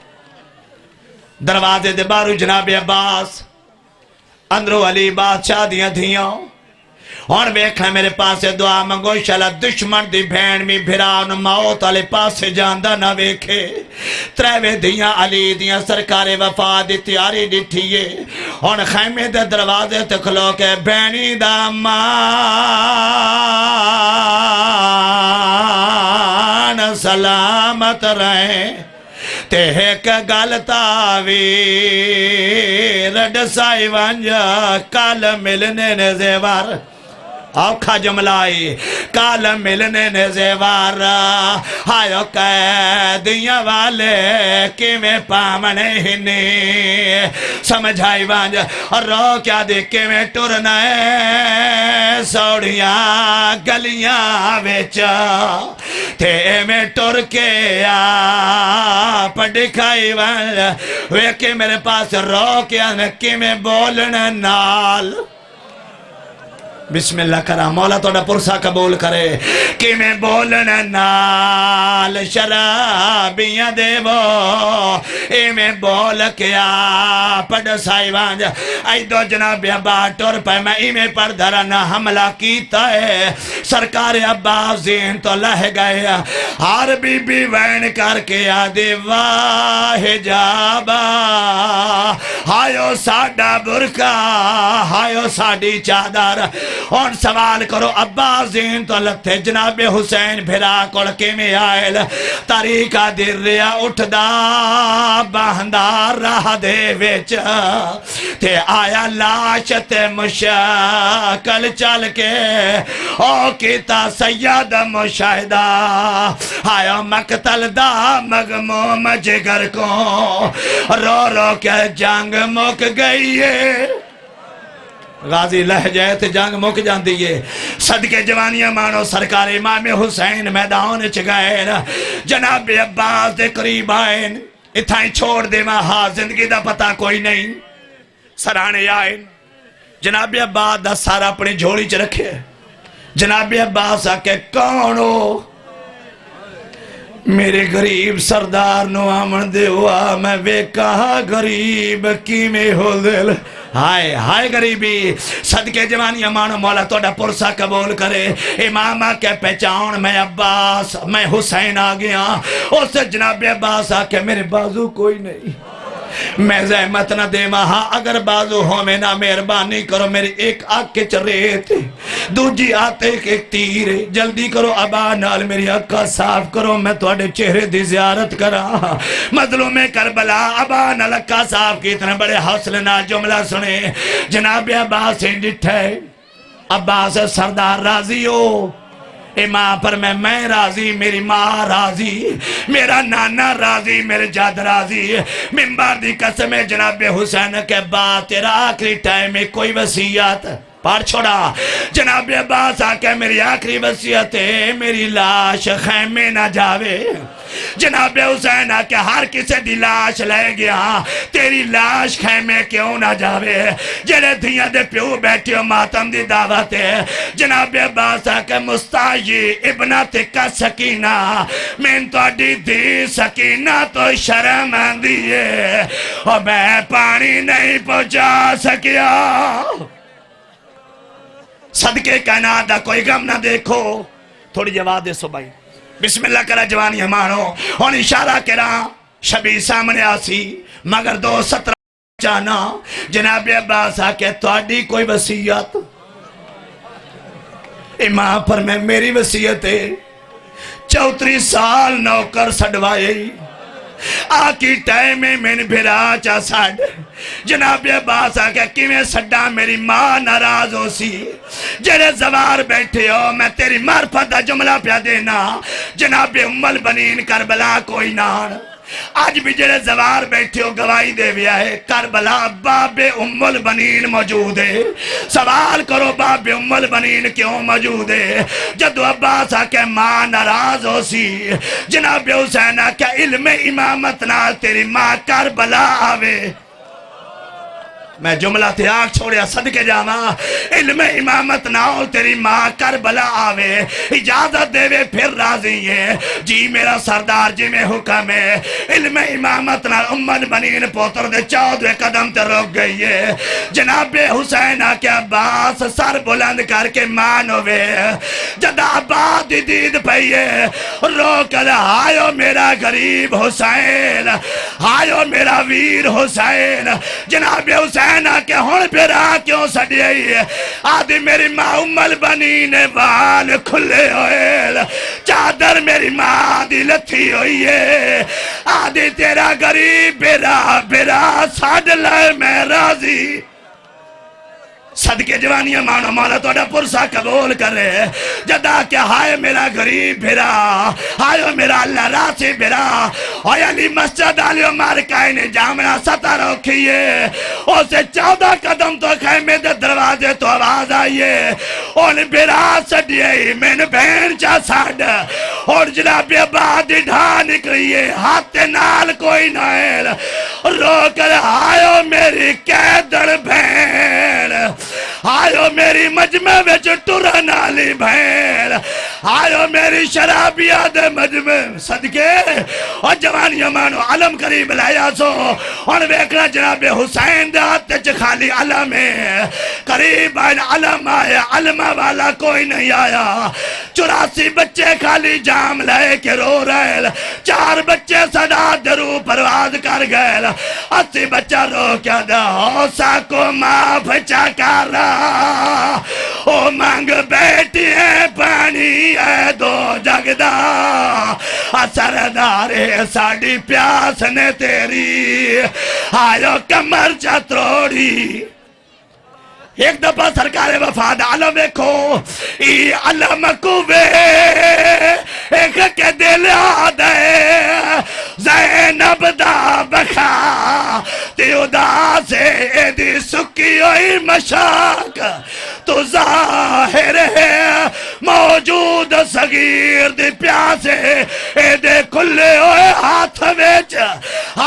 دروازے دے بارو جناب عباس اندرو علی بادشاہ دیاں دھیاں اور بیکھا میرے پاس دعا منگو شالا دشمن دی بھین میں بھران موت علی پاس جاندہ نہ ویکھے تریوے دیاں علی دیاں سرکار وفا دی تیاری ڈٹھیے اور خیمے دے دروازے تکھلو کے بھینی دا مان سلامت رہیں تے ایک گالتا ویر ڈسائی وانجا کال ملنے نے زیوار آکھا جملائی کال ملنے نے زیوار آئیو قیدیاں والے کی میں پامنے ہنی سمجھائی وانج اور رو کیا دیکھے میں ٹرنے سوڑیاں گلیاں ویچا تے میں ٹر کے پڑھائی وانج ویکے میرے پاس رو کیا نکی میں بولنے نال بسم اللہ کرا مولا توڑا پرسا قبول کرے کہ میں بولنا نال شرابیاں دے وہ اے میں بول کیا پڑھ سائی وانج ای دو جناب عباس ٹور پہ میں ای میں پر دھرنا حملہ کیتا ہے سرکار عباس زین تو لہ گئے ہار بی بی وین کر کے آدھے واہ جابا ہائیو ساڑا برکا ہائیو ساڑی چادر اور سوال کرو عباس زین تو لتے جناب حسین بھرا کڑکے میں آئل طریقہ دیر ریا اٹھ دا باندار رہ دے ویچ تے آیا لاشت مشکل چل کے او کیتا سید مشاہدہ آیا مقتل دا مغموم جگر کو رو رو کے جنگ مک گئی ہے غازی لہ جائے تھے جنگ مک جان دیئے صدقے جوانیاں مانو سرکار امام حسین میدان چگائے جناب عباس دے قریب آئین اتھائیں چھوڑ دے ماں زندگی دا پتہ کوئی نہیں سرانے آئین جناب عباس دا سارا اپنی جھوڑی چ رکھے جناب عباس آکے کون ہو میرے غریب سردار نو آمن دے ہوا میں بے کہا غریب کی میں ہو دل ہائے ہائے غریبی صدقے جوانی امانو مولا توڑا پرسا قبول کرے امامہ کے پہچان میں عباس میں حسین آگیا اس جناب عباس آکے میرے بازو کوئی نہیں میں زحمت نہ دے مہا اگر بازو ہو میں نہ مہربانی کرو میری ایک آنکھ کے چرے تھے دوجی آتے ایک تیر جلدی کرو ابا نال میری آنکھ صاف کرو میں توڑے چہرے دی زیارت کرا مظلوم کربلا ابا نال آنکھ صاف کی اتنے بڑے حوصلے نہ جملہ سنے جناب عباس ڈٹھ ہے عباس سردار راضی ہو اے ماں پر میں راضی میری ماں راضی میرا نانا راضی میرے جاد راضی منبر دی قسم جناب حسین کے بعد تیرا آخری ٹائم میں کوئی وصیت پار چھوڑا جناب عباس آکے میری آخری وصیت ہے میری لاش خیمے نہ جاوے جناب حسین آکے ہر کسے دی لاش لے گیا تیری لاش خیمے کیوں نہ جاوے جنہیں دھیاں دے پیو بیٹھے ہو ماتم دی دعوت ہے جناب عباس آکے مستاجی ابنت کا سکینہ میں تو دی دی سکینہ تو شرم دیئے اور میں پانی نہیں پہنچا سکیا صدقے کائنات دا کوئی غم نہ دیکھو تھوڑی جواب دے سو بھائی بسم اللہ کرا جوانی ہمارو اور اشارہ کرا شبی سامنے آسی مگر 2:17 جانا جناب عباس آکے توڑی کوئی وصیت امام پر میں میری وصیت ہے 34 سال نوکر سڑوائے آکی ٹائم میں بھرا چا ساڑ جناب عباس آکے کیویں سڈا میری ماں ناراض ہو سی جڑے زوار بیٹھے ہو میں تیری معرفت دا جملہ پیا دینا جناب ام البنین کربلا کوئی نان آج بھی جڑے زوار بیٹھے ہو گواہی دے ویا ہے کربلا باب ام البنین موجود ہے سوال کرو باب ام البنین کیوں موجود ہے جدو عباس آکے ماں ناراض ہو سی جناب حسین آکے علم امامت نہ تیری ماں کربلا آوے میں جملہ تھی آگ چھوڑیا صدقے جاما علم امامت نہ ہو تیری ماں کربلا آوے اجازت دے وے پھر راضی ہے جی میرا سردار جی میں حکم ہے علم امامت نہ ام البنین پوتر دے 14 قدم تے روک گئی ہے جناب حسین آکے عباس سر بلند کر کے مانوے جدا عباس دی دید پئیے روک لے آئیو میرا غریب حسین آئیو میرا ویر حسین جناب حسین کہ ہون پھرا کیوں سڑی ہے آدھی میری ماں ام البنین وال کھلے ہوئے چادر میری ماں دی لتھی ہوئی ہے آدھی تیرا غریب بیرا ساڑھ لائے میں راضی صدقے جوانیاں مانو مولا توڑا پرسا قبول کرے جدا کہ ہائے میرا غریب بھیرا ہائے میرا اللہ راسی بھیرا ہوئی علی مسجد آلیو مارکائی نے جامعہ ستا روکھئیے اسے 14 قدم تو خیمے دے دروازے تو آواز آئیے ان بھیرا سڑیے میں نے بہن چا ساڑ اور جناب عباد ڈھا نکلیے ہاتھ نال کوئی نائل رو کر آئیو میری قیدر بہن آئیو میری مجمع وچ ٹرن والی بہن آئیو میری شرابیہ دے مجمع صدقے اور جوانیاں مانو علم قریب لایا سو اور ویکھنا جناب حسین دے ہاتھ خالی علم ہے قریب آئین علم آیا علم والا کوئی نہیں آیا 84 بچے خالی جام لائے کے رو رہے 4 بچے صدا درو پرواز کر گئے 80 بچہ رو کیا دا ہوسا کو معاف چاکار رہا او مانگ بیٹی ہے پانی ہے دو جگدہ سردار ساڑی پیاس نے تیری آئیو کمر چتروڑی ایک دفعہ سرکار وفاد علم دیکھو ای علم کوئے ایک کے دل آدھے زینب دا بخا تیو دا سے ایدی سکی ہوئی مشاک تو ظاہر ہے موجود صغیر دی پیاسے ایدے کھلے ہوئے ہاتھ ویچ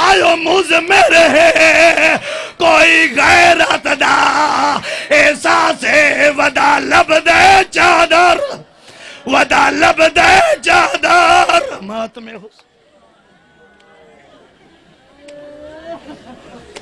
آئیو مزمر ہے کوئی غیرت دا احساس ودا لب دے چادر ودا لب دے چادر ماتم حسین